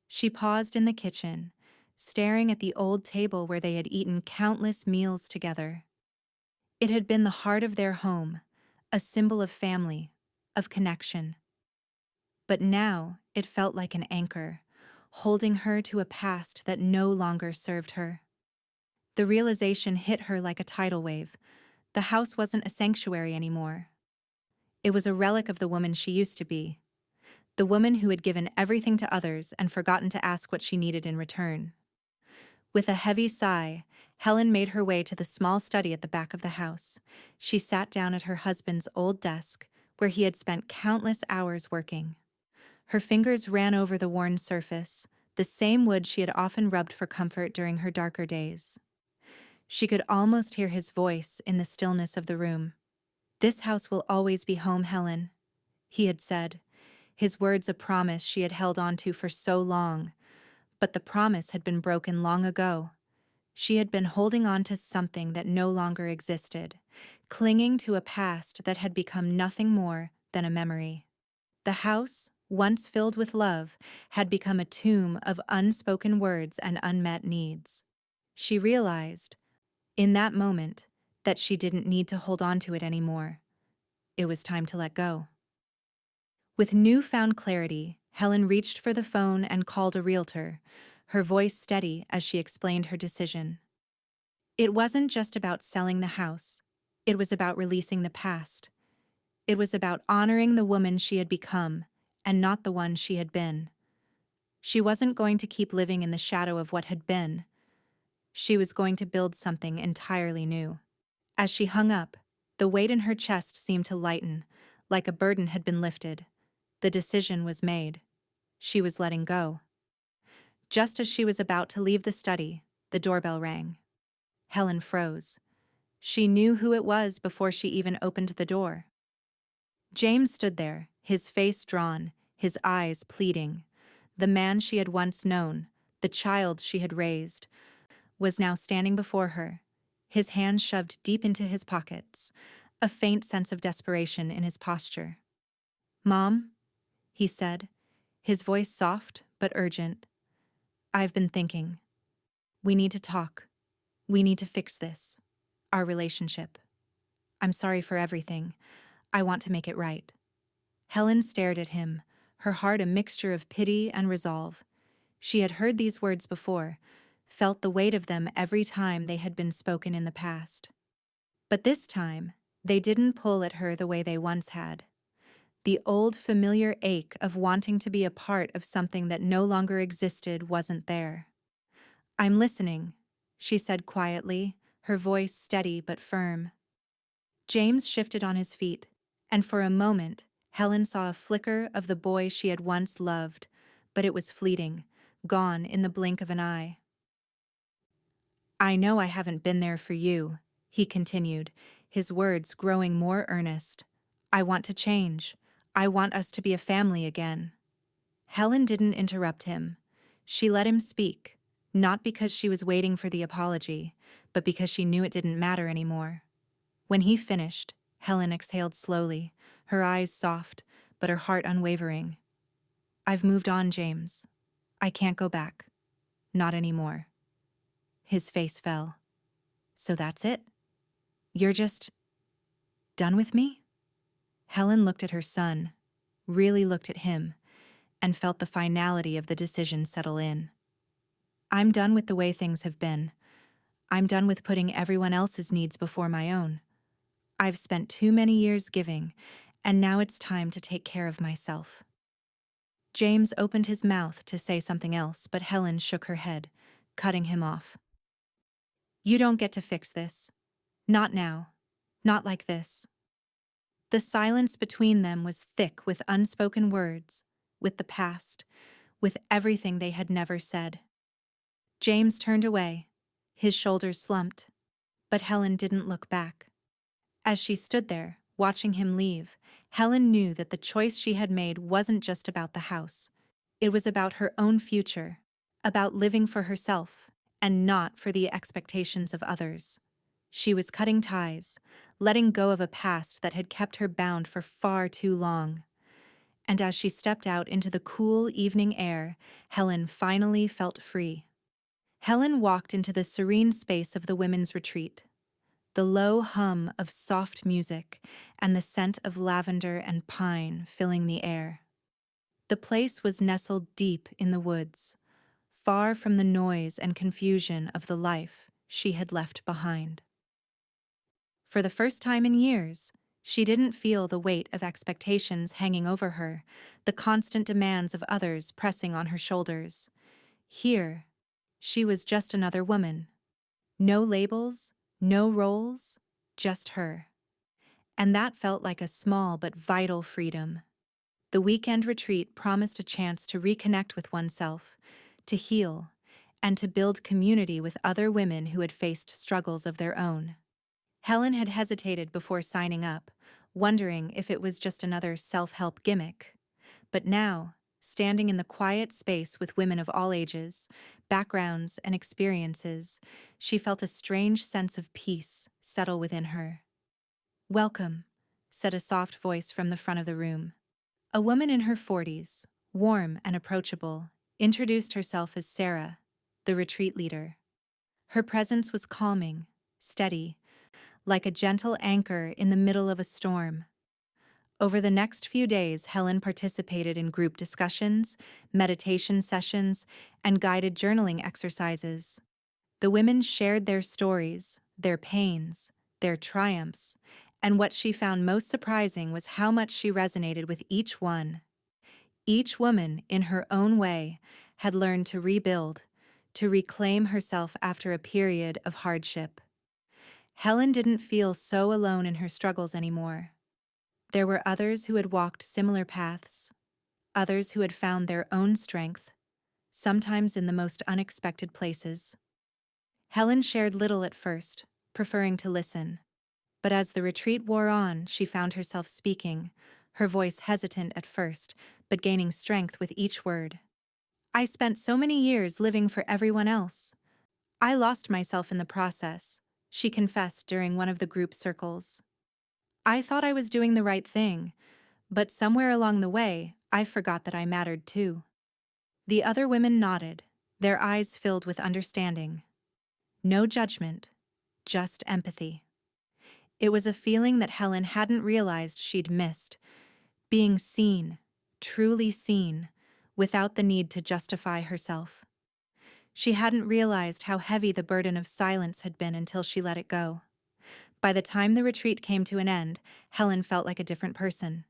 She paused in the kitchen, staring at the old table where they had eaten countless meals together. It had been the heart of their home, a symbol of family, of connection. But now it felt like an anchor, holding her to a past that no longer served her. The realization hit her like a tidal wave. The house wasn't a sanctuary anymore. It was a relic of the woman she used to be, the woman who had given everything to others and forgotten to ask what she needed in return. With a heavy sigh, Helen made her way to the small study at the back of the house. She sat down at her husband's old desk, where he had spent countless hours working. Her fingers ran over the worn surface, the same wood she had often rubbed for comfort during her darker days. She could almost hear his voice in the stillness of the room. "This house will always be home, Helen," he had said, his words a promise she had held on to for so long. But the promise had been broken long ago. She had been holding on to something that no longer existed, clinging to a past that had become nothing more than a memory. The house, once filled with love, had become a tomb of unspoken words and unmet needs. She realized, in that moment, that she didn't need to hold on to it anymore. It was time to let go. With newfound clarity, Helen reached for the phone and called a realtor, her voice steady as she explained her decision. It wasn't just about selling the house. It was about releasing the past. It was about honoring the woman she had become, and not the one she had been. She wasn't going to keep living in the shadow of what had been. She was going to build something entirely new. As she hung up, the weight in her chest seemed to lighten, like a burden had been lifted. The decision was made. She was letting go. Just as she was about to leave the study, the doorbell rang. Helen froze. She knew who it was before she even opened the door. James stood there, his face drawn, his eyes pleading. The man she had once known, the child she had raised, was now standing before her, his hands shoved deep into his pockets, a faint sense of desperation in his posture. "Mom," he said, his voice soft but urgent. "I've been thinking. We need to talk. We need to fix this. Our relationship. I'm sorry for everything. I want to make it right." Helen stared at him, her heart a mixture of pity and resolve. She had heard these words before, felt the weight of them every time they had been spoken in the past. But this time, they didn't pull at her the way they once had. The old familiar ache of wanting to be a part of something that no longer existed wasn't there. "I'm listening," she said quietly, her voice steady but firm. James shifted on his feet, and for a moment, Helen saw a flicker of the boy she had once loved, but it was fleeting, gone in the blink of an eye. "I know I haven't been there for you," he continued, his words growing more earnest. "I want to change. I want us to be a family again." Helen didn't interrupt him. She let him speak, not because she was waiting for the apology, but because she knew it didn't matter anymore. When he finished, Helen exhaled slowly, her eyes soft, but her heart unwavering. "I've moved on, James. I can't go back. Not anymore." His face fell. "So that's it? You're just done with me?" Helen looked at her son, really looked at him, and felt the finality of the decision settle in. "I'm done with the way things have been. I'm done with putting everyone else's needs before my own. I've spent too many years giving, and now it's time to take care of myself." James opened his mouth to say something else, but Helen shook her head, cutting him off. "You don't get to fix this. Not now. Not like this." The silence between them was thick with unspoken words, with the past, with everything they had never said. James turned away, his shoulders slumped, but Helen didn't look back. As she stood there, watching him leave, Helen knew that the choice she had made wasn't just about the house. It was about her own future, about living for herself, and not for the expectations of others. She was cutting ties, letting go of a past that had kept her bound for far too long. And as she stepped out into the cool evening air, Helen finally felt free. Helen walked into the serene space of the women's retreat. The low hum of soft music and the scent of lavender and pine filling the air. The place was nestled deep in the woods, far from the noise and confusion of the life she had left behind. For the first time in years, she didn't feel the weight of expectations hanging over her, the constant demands of others pressing on her shoulders. Here, She was just another woman. No labels, no roles, just her. And that felt like a small but vital freedom. The weekend retreat promised a chance to reconnect with oneself, to heal, and to build community with other women who had faced struggles of their own. Helen had hesitated before signing up, wondering if it was just another self-help gimmick. But now, standing in the quiet space with women of all ages, backgrounds, and experiences, she felt a strange sense of peace settle within her. "Welcome," said a soft voice from the front of the room. A woman in her 40s, warm and approachable, introduced herself as Sarah, the retreat leader. Her presence was calming, steady, like a gentle anchor in the middle of a storm. Over the next few days, Helen participated in group discussions, meditation sessions, and guided journaling exercises. The women shared their stories, their pains, their triumphs, and what she found most surprising was how much she resonated with each one. Each woman, in her own way, had learned to rebuild, to reclaim herself after a period of hardship. Helen didn't feel so alone in her struggles anymore. There were others who had walked similar paths, others who had found their own strength, sometimes in the most unexpected places. Helen shared little at first, preferring to listen. But as the retreat wore on, she found herself speaking, her voice hesitant at first, but gaining strength with each word. "I spent so many years living for everyone else. I lost myself in the process," she confessed during one of the group circles. "I thought I was doing the right thing, but somewhere along the way, I forgot that I mattered too." The other women nodded, their eyes filled with understanding. No judgment, just empathy. It was a feeling that Helen hadn't realized she'd missed, being seen, truly seen, without the need to justify herself. She hadn't realized how heavy the burden of silence had been until she let it go. By the time the retreat came to an end, Helen felt like a different person.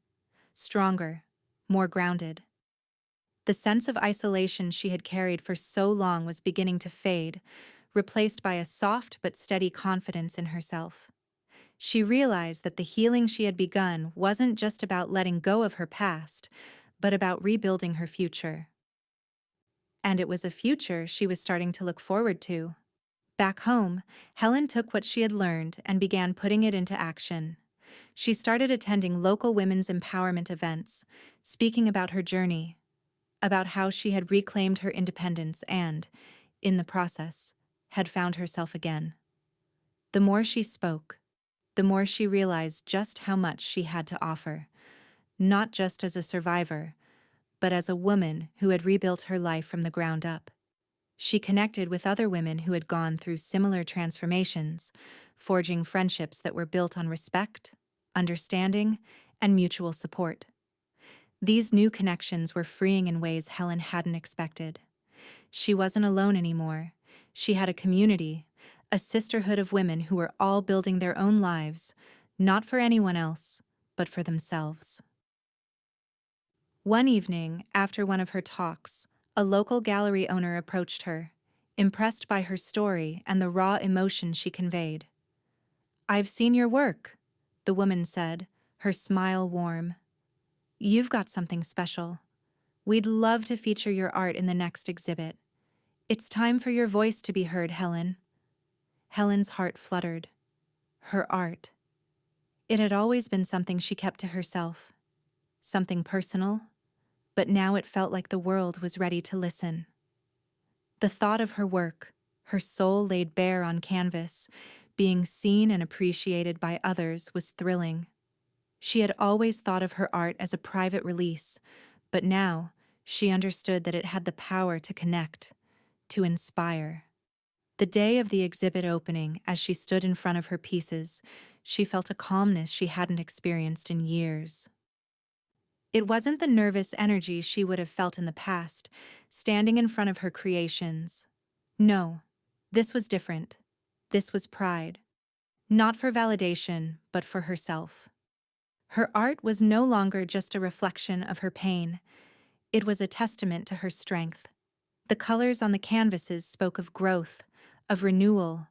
Stronger, more grounded. The sense of isolation she had carried for so long was beginning to fade, replaced by a soft but steady confidence in herself. She realized that the healing she had begun wasn't just about letting go of her past, but about rebuilding her future. And it was a future she was starting to look forward to. Back home, Helen took what she had learned and began putting it into action. She started attending local women's empowerment events, speaking about her journey, about how she had reclaimed her independence and, in the process, had found herself again. The more she spoke, the more she realized just how much she had to offer, not just as a survivor, but as a woman who had rebuilt her life from the ground up. She connected with other women who had gone through similar transformations, forging friendships that were built on respect, understanding, and mutual support. These new connections were freeing in ways Helen hadn't expected. She wasn't alone anymore. She had a community, a sisterhood of women who were all building their own lives, not for anyone else, but for themselves. One evening, after one of her talks, a local gallery owner approached her, impressed by her story and the raw emotion she conveyed. "I've seen your work," the woman said, her smile warm. "You've got something special. We'd love to feature your art in the next exhibit. It's time for your voice to be heard, Helen." Helen's heart fluttered. Her art. It had always been something she kept to herself, something personal, but now it felt like the world was ready to listen. The thought of her work, her soul laid bare on canvas, being seen and appreciated by others was thrilling. She had always thought of her art as a private release, but now she understood that it had the power to connect, to inspire. The day of the exhibit opening, as she stood in front of her pieces, she felt a calmness she hadn't experienced in years. It wasn't the nervous energy she would have felt in the past, standing in front of her creations. No, this was different. This was pride. Not for validation, but for herself. Her art was no longer just a reflection of her pain. It was a testament to her strength, The colors on the canvases spoke of growth, of renewal,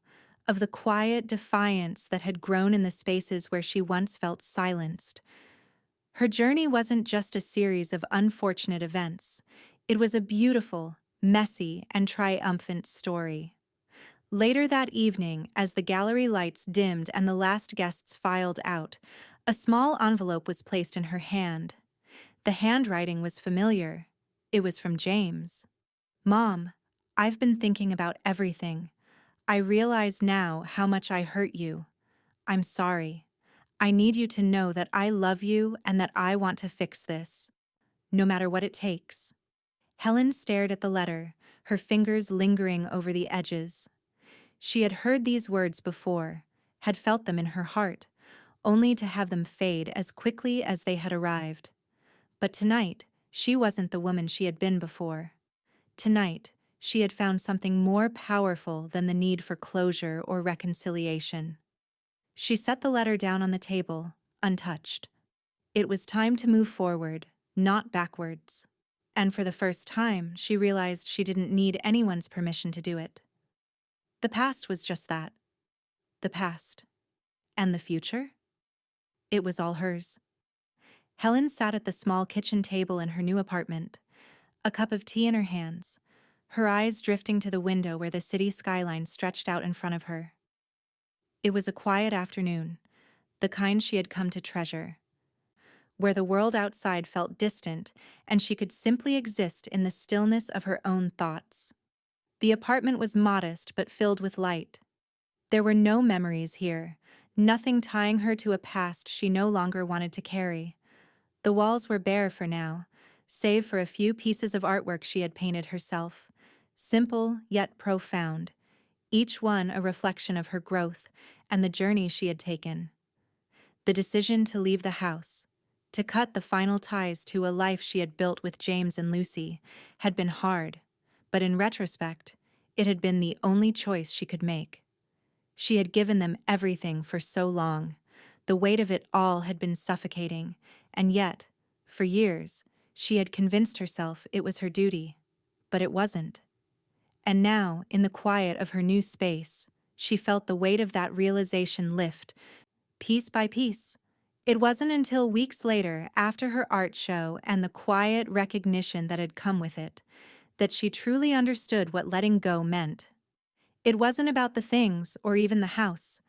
of the quiet defiance that had grown in the spaces where she once felt silenced. Her journey wasn't just a series of unfortunate events. It was a beautiful, messy, and triumphant story. Later that evening, as the gallery lights dimmed and the last guests filed out, a small envelope was placed in her hand. The handwriting was familiar. It was from James. "Mom, I've been thinking about everything. I realize now how much I hurt you. I'm sorry. I need you to know that I love you and that I want to fix this, no matter what it takes." Helen stared at the letter, her fingers lingering over the edges. She had heard these words before, had felt them in her heart, only to have them fade as quickly as they had arrived. But tonight, she wasn't the woman she had been before. Tonight, she had found something more powerful than the need for closure or reconciliation. She set the letter down on the table, untouched. It was time to move forward, not backwards. And for the first time, she realized she didn't need anyone's permission to do it. The past was just that. The past. And the future? It was all hers. Helen sat at the small kitchen table in her new apartment, a cup of tea in her hands, her eyes drifting to the window where the city skyline stretched out in front of her. It was a quiet afternoon, the kind she had come to treasure, where the world outside felt distant and she could simply exist in the stillness of her own thoughts. The apartment was modest but filled with light. There were no memories here, nothing tying her to a past she no longer wanted to carry. The walls were bare for now, save for a few pieces of artwork she had painted herself, simple yet profound, each one a reflection of her growth and the journey she had taken. The decision to leave the house, to cut the final ties to a life she had built with James and Lucy, had been hard, but in retrospect, it had been the only choice she could make. She had given them everything for so long. The weight of it all had been suffocating, and yet, for years, she had convinced herself it was her duty. But it wasn't. And now, in the quiet of her new space, she felt the weight of that realization lift, piece by piece. It wasn't until weeks later, after her art show and the quiet recognition that had come with it, that she truly understood what letting go meant. It wasn't about the things or even the house.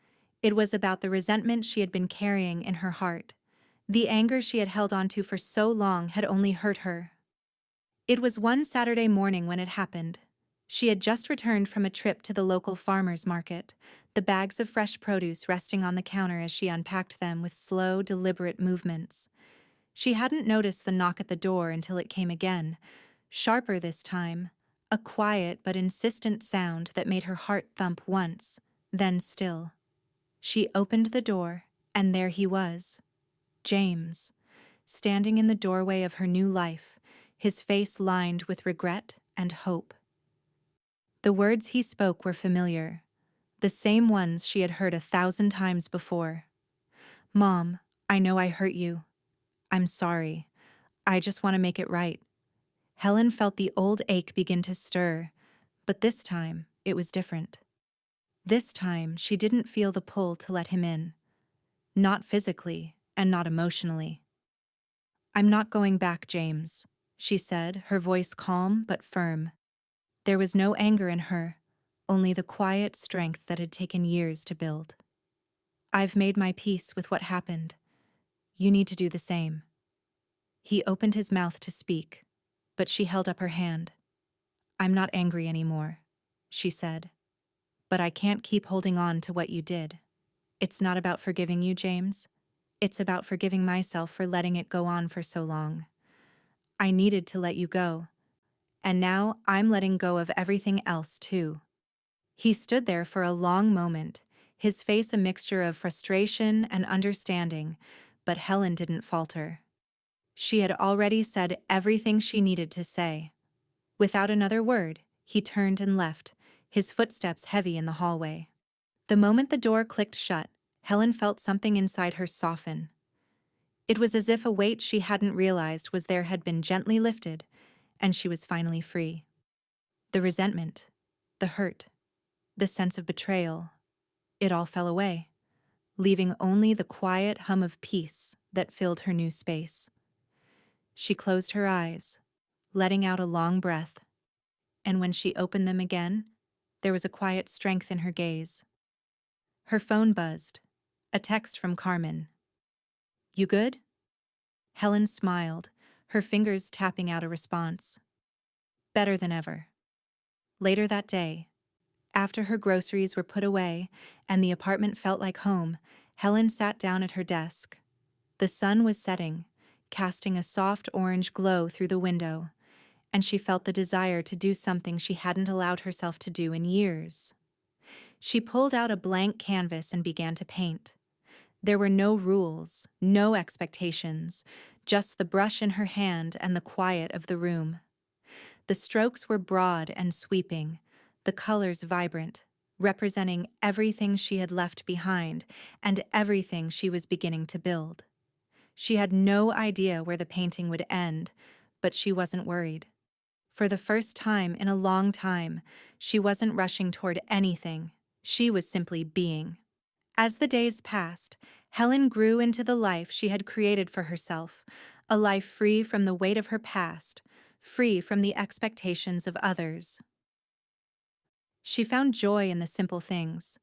It was about the resentment she had been carrying in her heart. The anger she had held onto for so long had only hurt her. It was one Saturday morning when it happened. She had just returned from a trip to the local farmer's market, the bags of fresh produce resting on the counter as she unpacked them with slow, deliberate movements. She hadn't noticed the knock at the door until it came again, sharper this time, a quiet but insistent sound that made her heart thump once, then still. She opened the door, and there he was, James, standing in the doorway of her new life, his face lined with regret and hope. The words he spoke were familiar, the same ones she had heard 1,000 times before. "Mom, I know I hurt you. I'm sorry. I just want to make it right." Helen felt the old ache begin to stir, but this time it was different. This time she didn't feel the pull to let him in. Not physically and not emotionally. "I'm not going back, James," she said, her voice calm but firm. There was no anger in her, only the quiet strength that had taken years to build. "I've made my peace with what happened. You need to do the same." He opened his mouth to speak, but she held up her hand. "I'm not angry anymore," she said. "But I can't keep holding on to what you did. It's not about forgiving you, James. It's about forgiving myself for letting it go on for so long. I needed to let you go. And now I'm letting go of everything else, too." He stood there for a long moment, his face a mixture of frustration and understanding, but Helen didn't falter. She had already said everything she needed to say. Without another word, he turned and left, his footsteps heavy in the hallway. The moment the door clicked shut, Helen felt something inside her soften. It was as if a weight she hadn't realized was there had been gently lifted, and she was finally free. The resentment, the hurt, the sense of betrayal, it all fell away, leaving only the quiet hum of peace that filled her new space. She closed her eyes, letting out a long breath, and when she opened them again, there was a quiet strength in her gaze. Her phone buzzed, a text from Carmen. "You good?" Helen smiled, her fingers tapping out a response. "Better than ever." Later that day, after her groceries were put away and the apartment felt like home, Helen sat down at her desk. The sun was setting, casting a soft orange glow through the window, and she felt the desire to do something she hadn't allowed herself to do in years. She pulled out a blank canvas and began to paint. There were no rules, no expectations, just the brush in her hand and the quiet of the room. The strokes were broad and sweeping, the colors vibrant, representing everything she had left behind and everything she was beginning to build. She had no idea where the painting would end, but she wasn't worried. For the first time in a long time, she wasn't rushing toward anything. She was simply being. As the days passed, Helen grew into the life she had created for herself, a life free from the weight of her past, free from the expectations of others. She found joy in the simple things: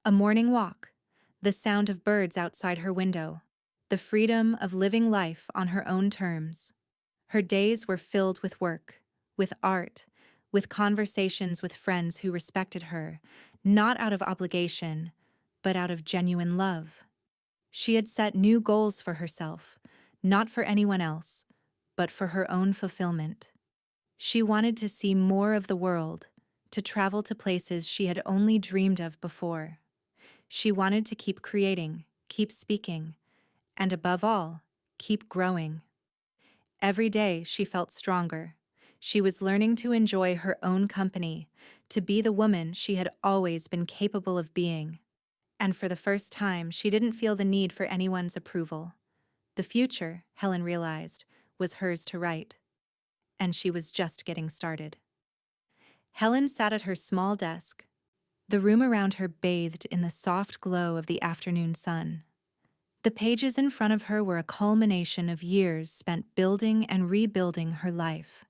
a morning walk, the sound of birds outside her window, the freedom of living life on her own terms. Her days were filled with work, with art, with conversations with friends who respected her, not out of obligation, but out of genuine love. She had set new goals for herself, not for anyone else, but for her own fulfillment. She wanted to see more of the world, to travel to places she had only dreamed of before. She wanted to keep creating, keep speaking, and above all, keep growing. Every day she felt stronger. She was learning to enjoy her own company, to be the woman she had always been capable of being. And for the first time, she didn't feel the need for anyone's approval. The future, Helen realized, was hers to write. And she was just getting started. Helen sat at her small desk, the room around her bathed in the soft glow of the afternoon sun. The pages in front of her were a culmination of years spent building and rebuilding her life.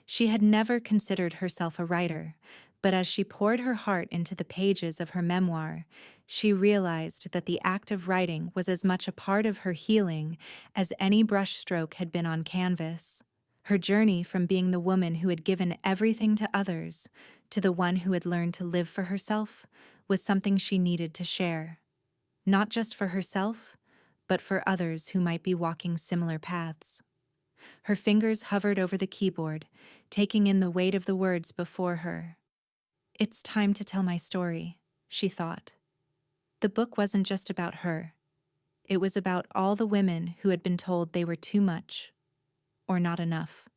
She had never considered herself a writer, but as she poured her heart into the pages of her memoir, she realized that the act of writing was as much a part of her healing as any brushstroke had been on canvas. Her journey from being the woman who had given everything to others to the one who had learned to live for herself was something she needed to share. Not just for herself, but for others who might be walking similar paths. Her fingers hovered over the keyboard, taking in the weight of the words before her. "It's time to tell my story," she thought. The book wasn't just about her. It was about all the women who had been told they were too much, or not enough.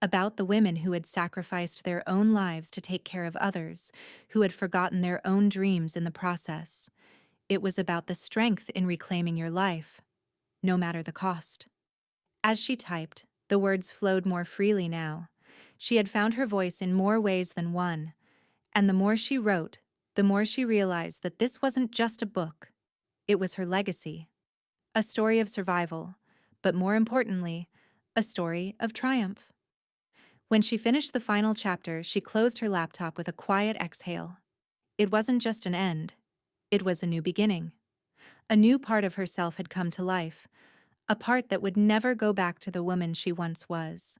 About the women who had sacrificed their own lives to take care of others, who had forgotten their own dreams in the process. It was about the strength in reclaiming your life, no matter the cost. As she typed, the words flowed more freely now. She had found her voice in more ways than one, and the more she wrote, the more she realized that this wasn't just a book. It was her legacy. A story of survival, but more importantly, a story of triumph. When she finished the final chapter, she closed her laptop with a quiet exhale. It wasn't just an end. It was a new beginning. A new part of herself had come to life, a part that would never go back to the woman she once was,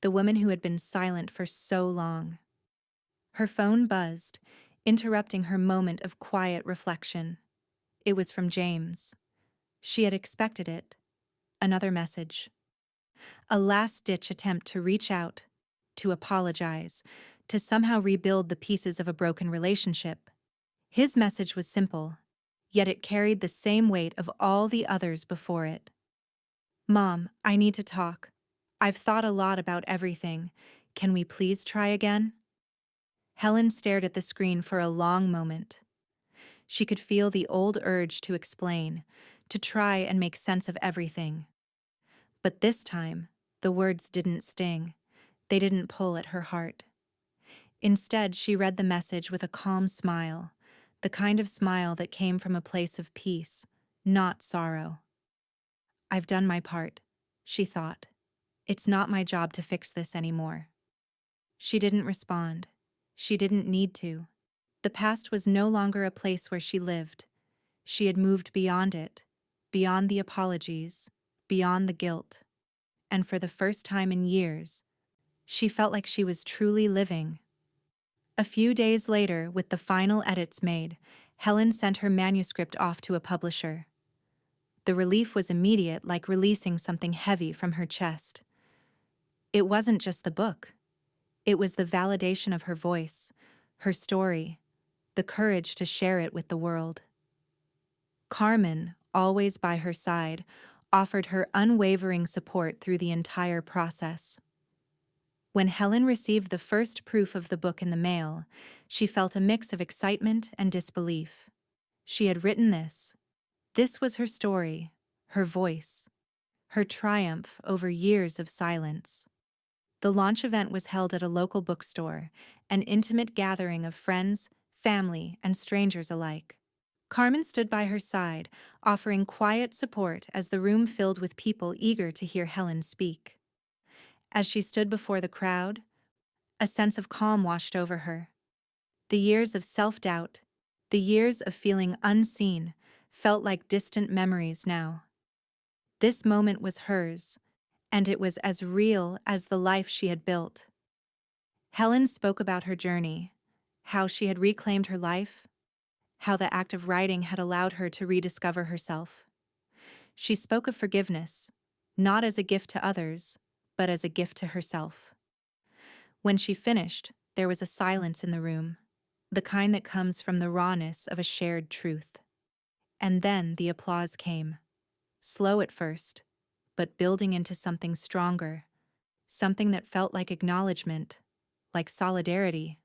the woman who had been silent for so long. Her phone buzzed, interrupting her moment of quiet reflection. It was from James. She had expected it. Another message. A last-ditch attempt to reach out, to apologize, to somehow rebuild the pieces of a broken relationship. His message was simple, yet it carried the same weight of all the others before it. "Mom, I need to talk. I've thought a lot about everything. Can we please try again?" Helen stared at the screen for a long moment. She could feel the old urge to explain, to try and make sense of everything. But this time, the words didn't sting. They didn't pull at her heart. Instead, she read the message with a calm smile, the kind of smile that came from a place of peace, not sorrow. "I've done my part," she thought. "It's not my job to fix this anymore." She didn't respond. She didn't need to. The past was no longer a place where she lived. She had moved beyond it, beyond the apologies, beyond the guilt. And for the first time in years, she felt like she was truly living. A few days later, with the final edits made, Helen sent her manuscript off to a publisher. The relief was immediate, like releasing something heavy from her chest. It wasn't just the book. It was the validation of her voice, her story, the courage to share it with the world. Carmen, always by her side, offered her unwavering support through the entire process. When Helen received the first proof of the book in the mail, she felt a mix of excitement and disbelief. She had written this. This was her story, her voice, her triumph over years of silence. The launch event was held at a local bookstore, an intimate gathering of friends, family, and strangers alike. Carmen stood by her side, offering quiet support as the room filled with people eager to hear Helen speak. As she stood before the crowd, a sense of calm washed over her. The years of self-doubt, the years of feeling unseen, felt like distant memories now. This moment was hers, and it was as real as the life she had built. Helen spoke about her journey, how she had reclaimed her life, how the act of writing had allowed her to rediscover herself. She spoke of forgiveness, not as a gift to others, but as a gift to herself. When she finished, there was a silence in the room, the kind that comes from the rawness of a shared truth. And then the applause came, slow at first, but building into something stronger, something that felt like acknowledgement, like solidarity.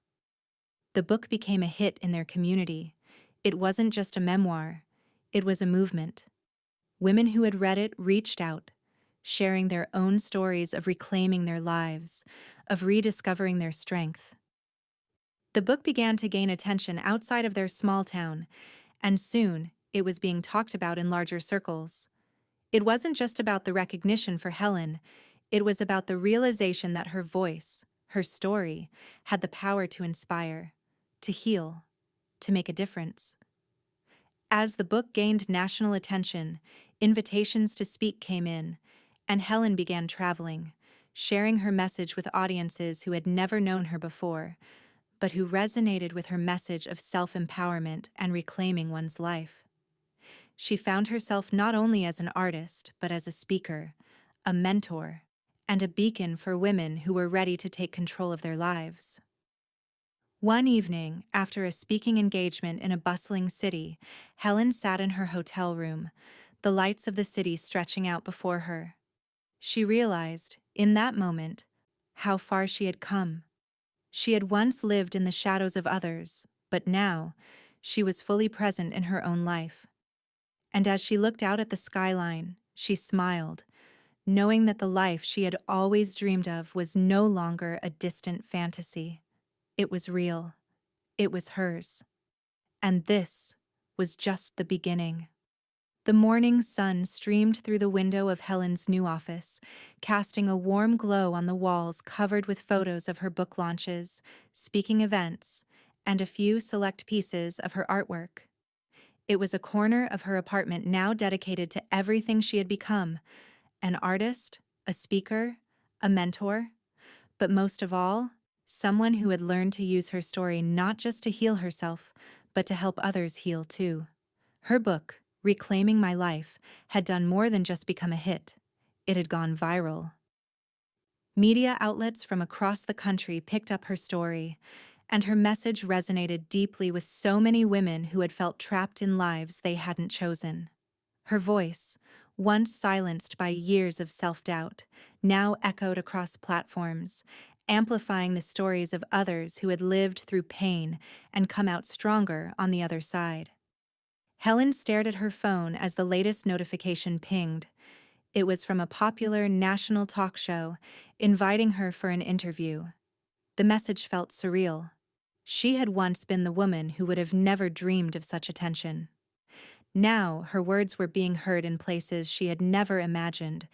The book became a hit in their community. It wasn't just a memoir, it was a movement. Women who had read it reached out, sharing their own stories of reclaiming their lives, of rediscovering their strength. The book began to gain attention outside of their small town, and soon it was being talked about in larger circles. It wasn't just about the recognition for Helen, it was about the realization that her voice, her story, had the power to inspire, to heal, to make a difference. As the book gained national attention, invitations to speak came in, and Helen began traveling, sharing her message with audiences who had never known her before, but who resonated with her message of self-empowerment and reclaiming one's life. She found herself not only as an artist, but as a speaker, a mentor, and a beacon for women who were ready to take control of their lives. One evening, after a speaking engagement in a bustling city, Helen sat in her hotel room, the lights of the city stretching out before her. She realized, in that moment, how far she had come. She had once lived in the shadows of others, but now, she was fully present in her own life. And as she looked out at the skyline, she smiled, knowing that the life she had always dreamed of was no longer a distant fantasy. It was real. It was hers. And this was just the beginning. The morning sun streamed through the window of Helen's new office, casting a warm glow on the walls covered with photos of her book launches, speaking events, and a few select pieces of her artwork. It was a corner of her apartment now dedicated to everything she had become: an artist, a speaker, a mentor, but most of all, someone who had learned to use her story not just to heal herself, but to help others heal too. Her book, Reclaiming My Life, had done more than just become a hit. It had gone viral. Media outlets from across the country picked up her story, and her message resonated deeply with so many women who had felt trapped in lives they hadn't chosen. Her voice, once silenced by years of self-doubt, now echoed across platforms, amplifying the stories of others who had lived through pain and come out stronger on the other side. Helen stared at her phone as the latest notification pinged. It was from a popular national talk show, inviting her for an interview. The message felt surreal. She had once been the woman who would have never dreamed of such attention. Now, her words were being heard in places she had never imagined,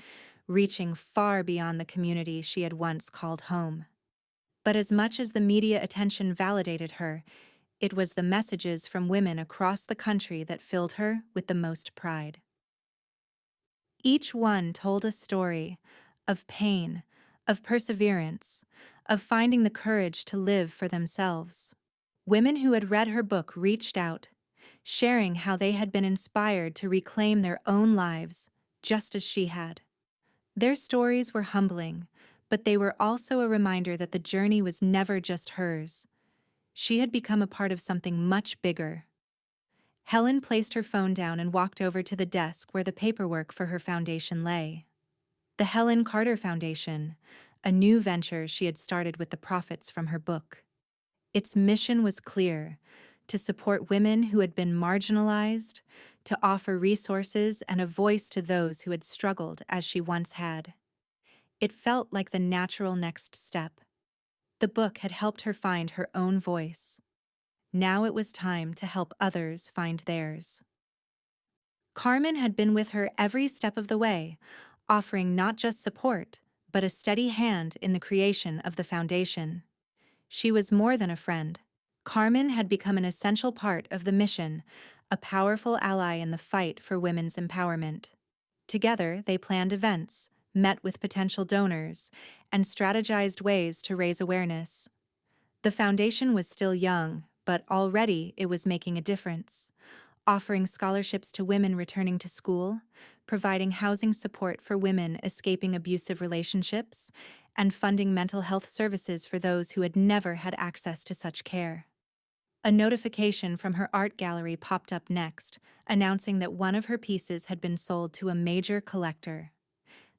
reaching far beyond the community she had once called home. But as much as the media attention validated her, it was the messages from women across the country that filled her with the most pride. Each one told a story of pain, of perseverance, of finding the courage to live for themselves. Women who had read her book reached out, sharing how they had been inspired to reclaim their own lives, just as she had. Their stories were humbling, but they were also a reminder that the journey was never just hers. She had become a part of something much bigger. Helen placed her phone down and walked over to the desk where the paperwork for her foundation lay. The Helen Carter Foundation, a new venture she had started with the profits from her book. Its mission was clear: to support women who had been marginalized, to offer resources and a voice to those who had struggled as she once had. It felt like the natural next step. The book had helped her find her own voice. Now it was time to help others find theirs. Carmen had been with her every step of the way, offering not just support, but a steady hand in the creation of the foundation. She was more than a friend. Carmen had become an essential part of the mission, a powerful ally in the fight for women's empowerment. Together, they planned events, met with potential donors, and strategized ways to raise awareness. The foundation was still young, but already it was making a difference, offering scholarships to women returning to school, providing housing support for women escaping abusive relationships, and funding mental health services for those who had never had access to such care. A notification from her art gallery popped up next, announcing that one of her pieces had been sold to a major collector.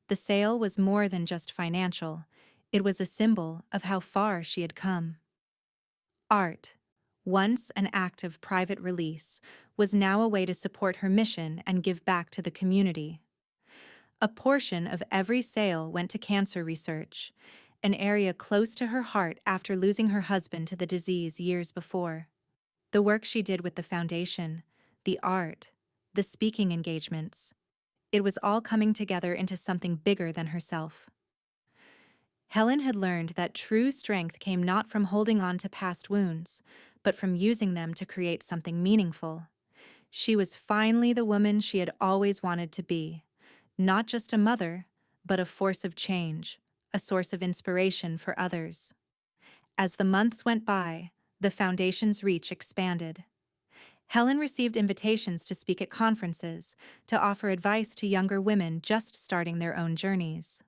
The sale was more than just financial. It was a symbol of how far she had come. Art, once an act of private release, was now a way to support her mission and give back to the community. A portion of every sale went to cancer research, an area close to her heart after losing her husband to the disease years before. The work she did with the foundation, the art, the speaking engagements, it was all coming together into something bigger than herself. Helen had learned that true strength came not from holding on to past wounds, but from using them to create something meaningful. She was finally the woman she had always wanted to be, not just a mother, but a force of change, a source of inspiration for others. As the months went by, the foundation's reach expanded. Helen received invitations to speak at conferences, to offer advice to younger women just starting their own journeys.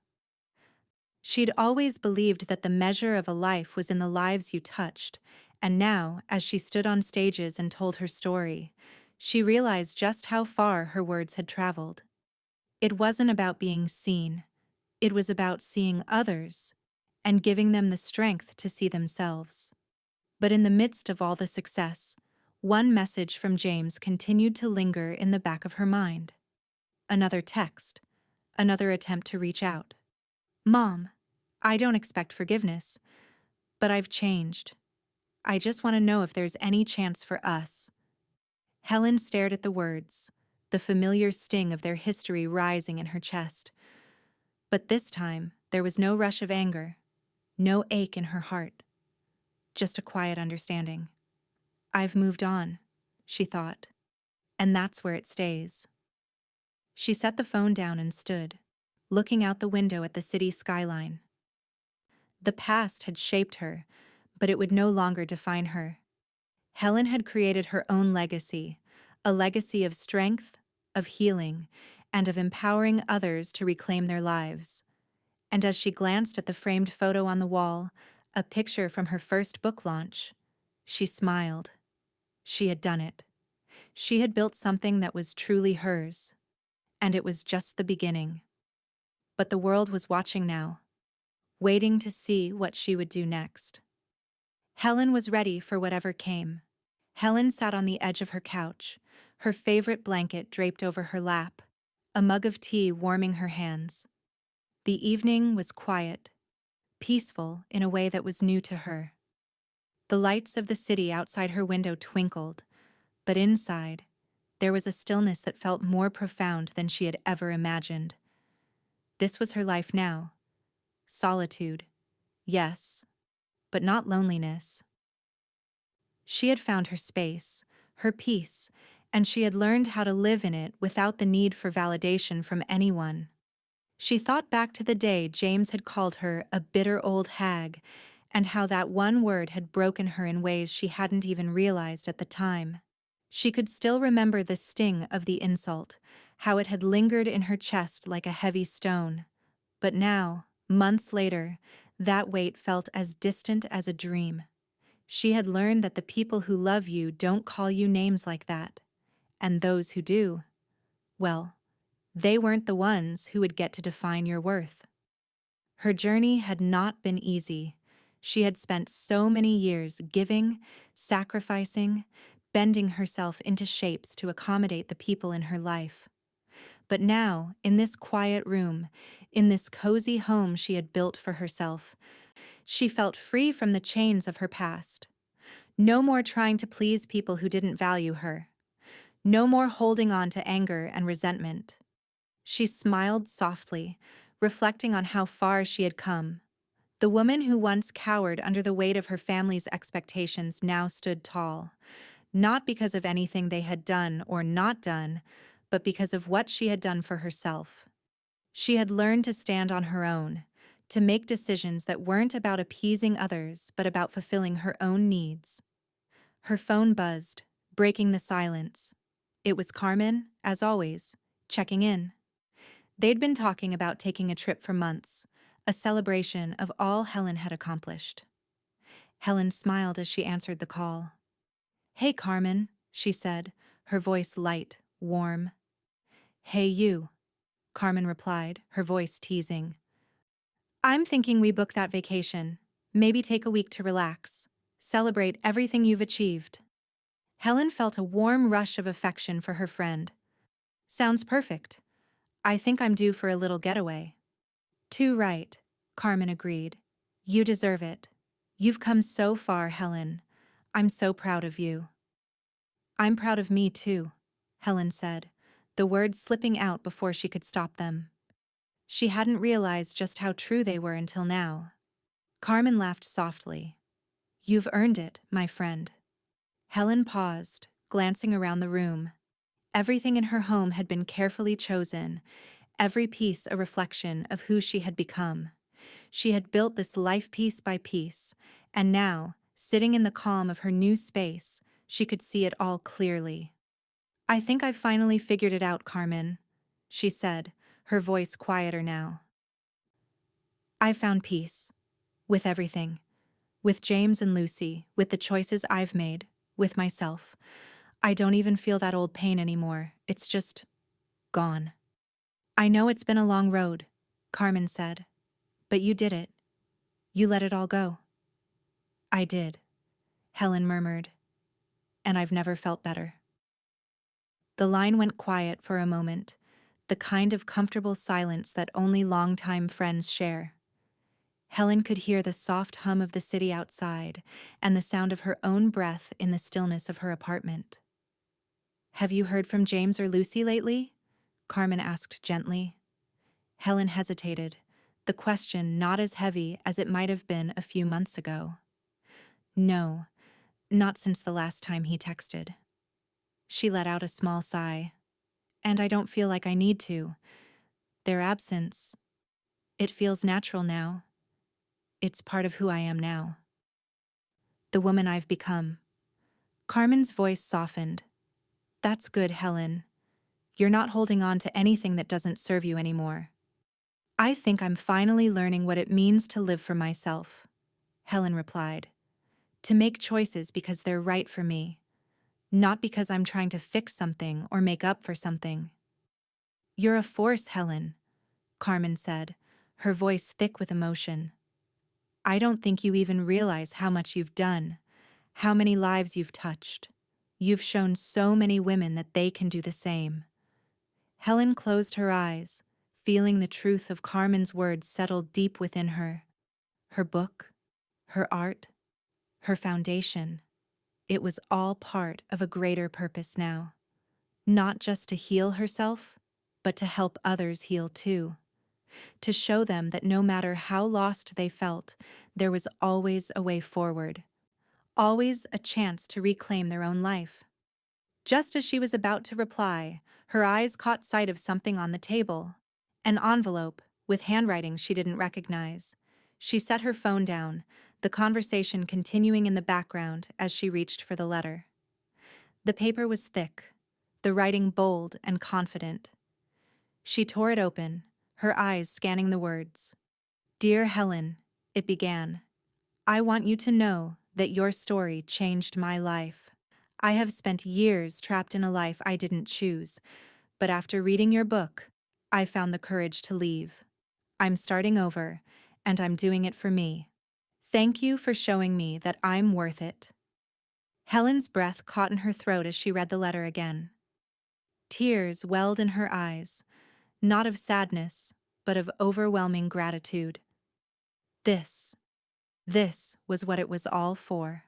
She'd always believed that the measure of a life was in the lives you touched, and now, as she stood on stages and told her story, she realized just how far her words had traveled. It wasn't about being seen, it was about seeing others and giving them the strength to see themselves. But in the midst of all the success, one message from James continued to linger in the back of her mind. Another text, another attempt to reach out. "Mom, I don't expect forgiveness, but I've changed. I just want to know if there's any chance for us." Helen stared at the words, the familiar sting of their history rising in her chest. But this time, there was no rush of anger, no ache in her heart, just a quiet understanding. "I've moved on," she thought, "and that's where it stays." She set the phone down and stood, looking out the window at the city skyline. The past had shaped her, but it would no longer define her. Helen had created her own legacy, a legacy of strength, of healing, and of empowering others to reclaim their lives. And as she glanced at the framed photo on the wall, a picture from her first book launch, she smiled. She had done it. She had built something that was truly hers. And it was just the beginning. But the world was watching now, waiting to see what she would do next. Helen was ready for whatever came. Helen sat on the edge of her couch, her favorite blanket draped over her lap, a mug of tea warming her hands. The evening was quiet, peaceful in a way that was new to her. The lights of the city outside her window twinkled, but inside, there was a stillness that felt more profound than she had ever imagined. This was her life now. Solitude, yes, but not loneliness. She had found her space, her peace, and she had learned how to live in it without the need for validation from anyone. She thought back to the day James had called her a bitter old hag, and how that one word had broken her in ways she hadn't even realized at the time. She could still remember the sting of the insult, how it had lingered in her chest like a heavy stone. But now, months later, that weight felt as distant as a dream. She had learned that the people who love you don't call you names like that. And those who do, well, they weren't the ones who would get to define your worth. Her journey had not been easy. She had spent so many years giving, sacrificing, bending herself into shapes to accommodate the people in her life. But now, in this quiet room, in this cozy home she had built for herself, she felt free from the chains of her past. No more trying to please people who didn't value her. No more holding on to anger and resentment. She smiled softly, reflecting on how far she had come. The woman who once cowered under the weight of her family's expectations now stood tall, not because of anything they had done or not done, but because of what she had done for herself. She had learned to stand on her own, to make decisions that weren't about appeasing others but about fulfilling her own needs. Her phone buzzed, breaking the silence. It was Carmen, as always, checking in. They'd been talking about taking a trip for months, a celebration of all Helen had accomplished. Helen smiled as she answered the call. "Hey, Carmen," she said, her voice light, warm. "Hey, you," Carmen replied, her voice teasing. "I'm thinking we book that vacation. Maybe take a week to relax. Celebrate everything you've achieved." Helen felt a warm rush of affection for her friend. "Sounds perfect. I think I'm due for a little getaway." "Too right," Carmen agreed. "You deserve it. You've come so far, Helen. I'm so proud of you." "I'm proud of me, too," Helen said, the words slipping out before she could stop them. She hadn't realized just how true they were until now. Carmen laughed softly. "You've earned it, my friend." Helen paused, glancing around the room. Everything in her home had been carefully chosen, every piece a reflection of who she had become. She had built this life piece by piece, and now, sitting in the calm of her new space, she could see it all clearly. "I think I've finally figured it out, Carmen," she said, her voice quieter now. "I've found peace. With everything. With James and Lucy, with the choices I've made, with myself. I don't even feel that old pain anymore. It's just gone." "I know it's been a long road," Carmen said. "But you did it. You let it all go." "I did," Helen murmured. "And I've never felt better." The line went quiet for a moment, the kind of comfortable silence that only longtime friends share. Helen could hear the soft hum of the city outside and the sound of her own breath in the stillness of her apartment. "Have you heard from James or Lucy lately?" Carmen asked gently. Helen hesitated, the question not as heavy as it might have been a few months ago. "No, not since the last time he texted." She let out a small sigh. "And I don't feel like I need to. Their absence, it feels natural now. It's part of who I am now. The woman I've become." Carmen's voice softened. "That's good, Helen. You're not holding on to anything that doesn't serve you anymore." "I think I'm finally learning what it means to live for myself," Helen replied. "To make choices because they're right for me, not because I'm trying to fix something or make up for something." "You're a force, Helen," Carmen said, her voice thick with emotion. "I don't think you even realize how much you've done, how many lives you've touched. You've shown so many women that they can do the same." Helen closed her eyes, feeling the truth of Carmen's words settle deep within her. Her book, her art, her foundation. It was all part of a greater purpose now. Not just to heal herself, but to help others heal too. To show them that no matter how lost they felt, there was always a way forward. Always a chance to reclaim their own life. Just as she was about to reply, her eyes caught sight of something on the table. An envelope, with handwriting she didn't recognize. She set her phone down, the conversation continuing in the background as she reached for the letter. The paper was thick, the writing bold and confident. She tore it open, her eyes scanning the words. "Dear Helen," it began, "I want you to know that your story changed my life. I have spent years trapped in a life I didn't choose, but after reading your book, I found the courage to leave. I'm starting over, and I'm doing it for me. Thank you for showing me that I'm worth it." Helen's breath caught in her throat as she read the letter again. Tears welled in her eyes, not of sadness, but of overwhelming gratitude. This, this was what it was all for.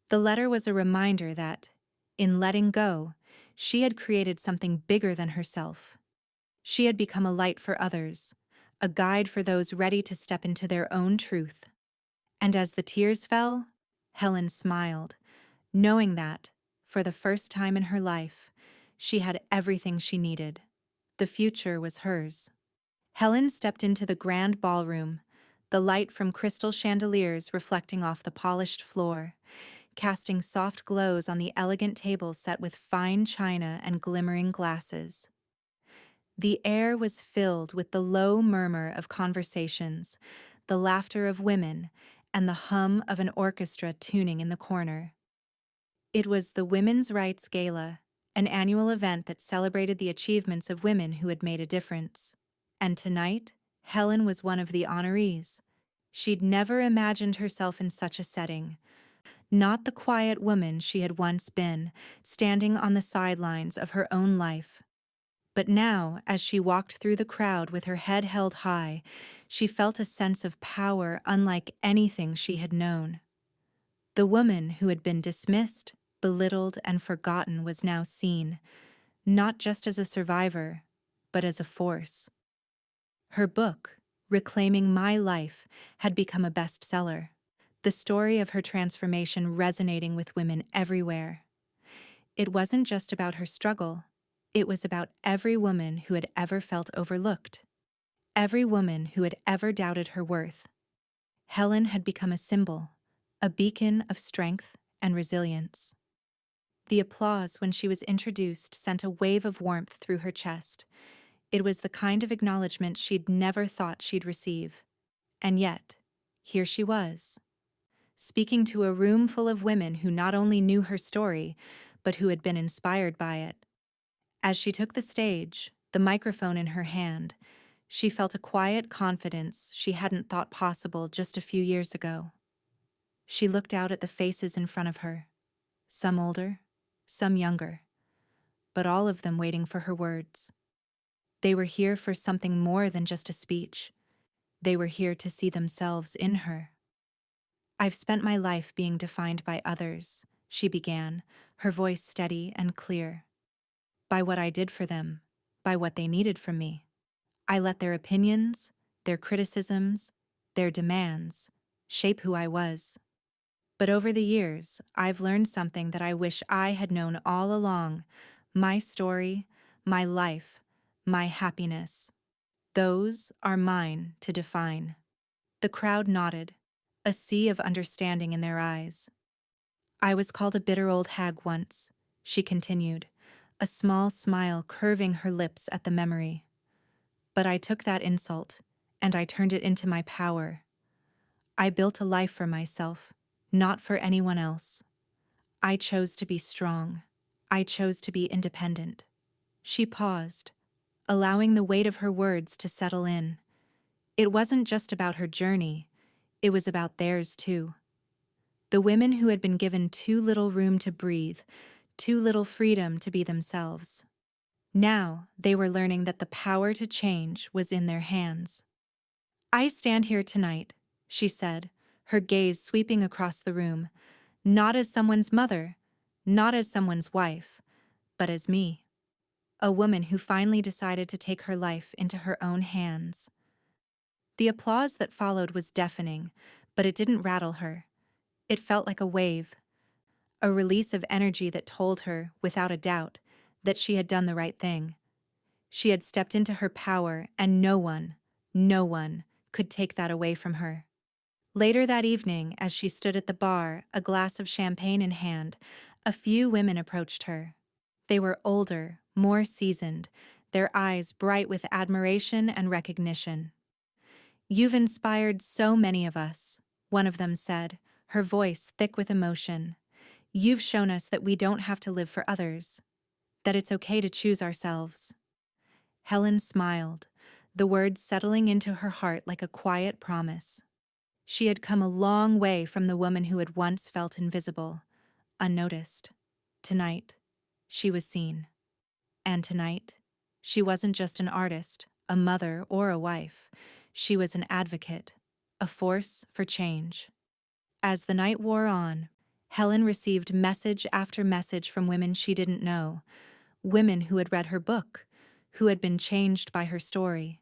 The letter was a reminder that, in letting go, she had created something bigger than herself. She had become a light for others, a guide for those ready to step into their own truth. And as the tears fell, Helen smiled, knowing that, for the first time in her life, she had everything she needed. The future was hers. Helen stepped into the grand ballroom, the light from crystal chandeliers reflecting off the polished floor, casting soft glows on the elegant tables set with fine china and glimmering glasses. The air was filled with the low murmur of conversations, the laughter of women, and the hum of an orchestra tuning in the corner. It was the Women's Rights Gala, an annual event that celebrated the achievements of women who had made a difference. And tonight, Helen was one of the honorees. She'd never imagined herself in such a setting. Not the quiet woman she had once been, standing on the sidelines of her own life. But now, as she walked through the crowd with her head held high, she felt a sense of power unlike anything she had known. The woman who had been dismissed, belittled, and forgotten was now seen, not just as a survivor, but as a force. Her book, Reclaiming My Life, had become a bestseller, the story of her transformation resonating with women everywhere. It wasn't just about her struggle. It was about every woman who had ever felt overlooked, every woman who had ever doubted her worth. Helen had become a symbol, a beacon of strength and resilience. The applause when she was introduced sent a wave of warmth through her chest. It was the kind of acknowledgement she'd never thought she'd receive. And yet, here she was, speaking to a room full of women who not only knew her story, but who had been inspired by it. As she took the stage, the microphone in her hand, she felt a quiet confidence she hadn't thought possible just a few years ago. She looked out at the faces in front of her, some older, some younger, but all of them waiting for her words. They were here for something more than just a speech. They were here to see themselves in her. "I've spent my life being defined by others," she began, her voice steady and clear. "By what I did for them, by what they needed from me. I let their opinions, their criticisms, their demands shape who I was. But over the years, I've learned something that I wish I had known all along: my story, my life, my happiness. Those are mine to define." The crowd nodded, a sea of understanding in their eyes. "I was called a bitter old hag once," she continued, a small smile curving her lips at the memory. "But I took that insult, and I turned it into my power. I built a life for myself, not for anyone else. I chose to be strong. I chose to be independent." She paused, allowing the weight of her words to settle in. It wasn't just about her journey, it was about theirs too. The women who had been given too little room to breathe, too little freedom to be themselves. Now they were learning that the power to change was in their hands. "I stand here tonight," she said, her gaze sweeping across the room, "not as someone's mother, not as someone's wife, but as me. A woman who finally decided to take her life into her own hands." The applause that followed was deafening, but it didn't rattle her. It felt like a wave, a release of energy that told her, without a doubt, that she had done the right thing. She had stepped into her power, and no one, could take that away from her. Later that evening, as she stood at the bar, a glass of champagne in hand, a few women approached her. They were older, more seasoned, their eyes bright with admiration and recognition. "You've inspired so many of us," one of them said, her voice thick with emotion. "You've shown us that we don't have to live for others, that it's okay to choose ourselves." Helen smiled, the words settling into her heart like a quiet promise. She had come a long way from the woman who had once felt invisible, unnoticed. Tonight, she was seen. And tonight, she wasn't just an artist, a mother, or a wife. She was an advocate, a force for change. As the night wore on, Helen received message after message from women she didn't know, women who had read her book, who had been changed by her story.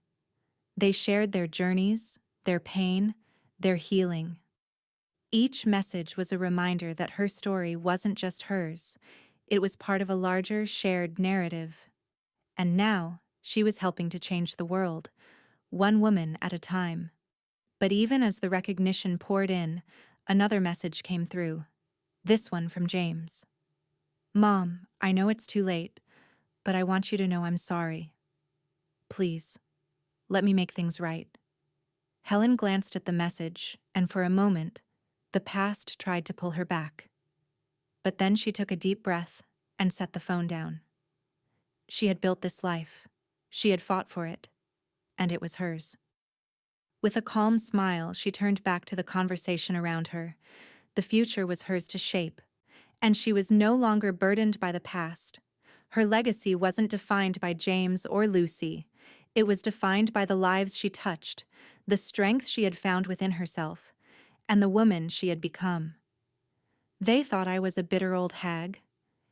They shared their journeys, their pain, their healing. Each message was a reminder that her story wasn't just hers, it was part of a larger, shared narrative. And now, she was helping to change the world, one woman at a time. But even as the recognition poured in, another message came through. This one from James. "Mom, I know it's too late, but I want you to know I'm sorry. Please, let me make things right." Helen glanced at the message, and for a moment, the past tried to pull her back. But then she took a deep breath and set the phone down. She had built this life. She had fought for it, and it was hers. With a calm smile, she turned back to the conversation around her. The future was hers to shape, and she was no longer burdened by the past. Her legacy wasn't defined by James or Lucy. It was defined by the lives she touched, the strength she had found within herself, and the woman she had become. "They thought I was a bitter old hag,"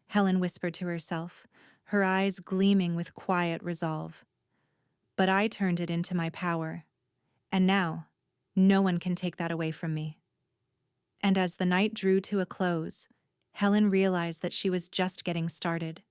Helen whispered to herself, her eyes gleaming with quiet resolve. "But I turned it into my power. And now, no one can take that away from me." And as the night drew to a close, Helen realized that she was just getting started.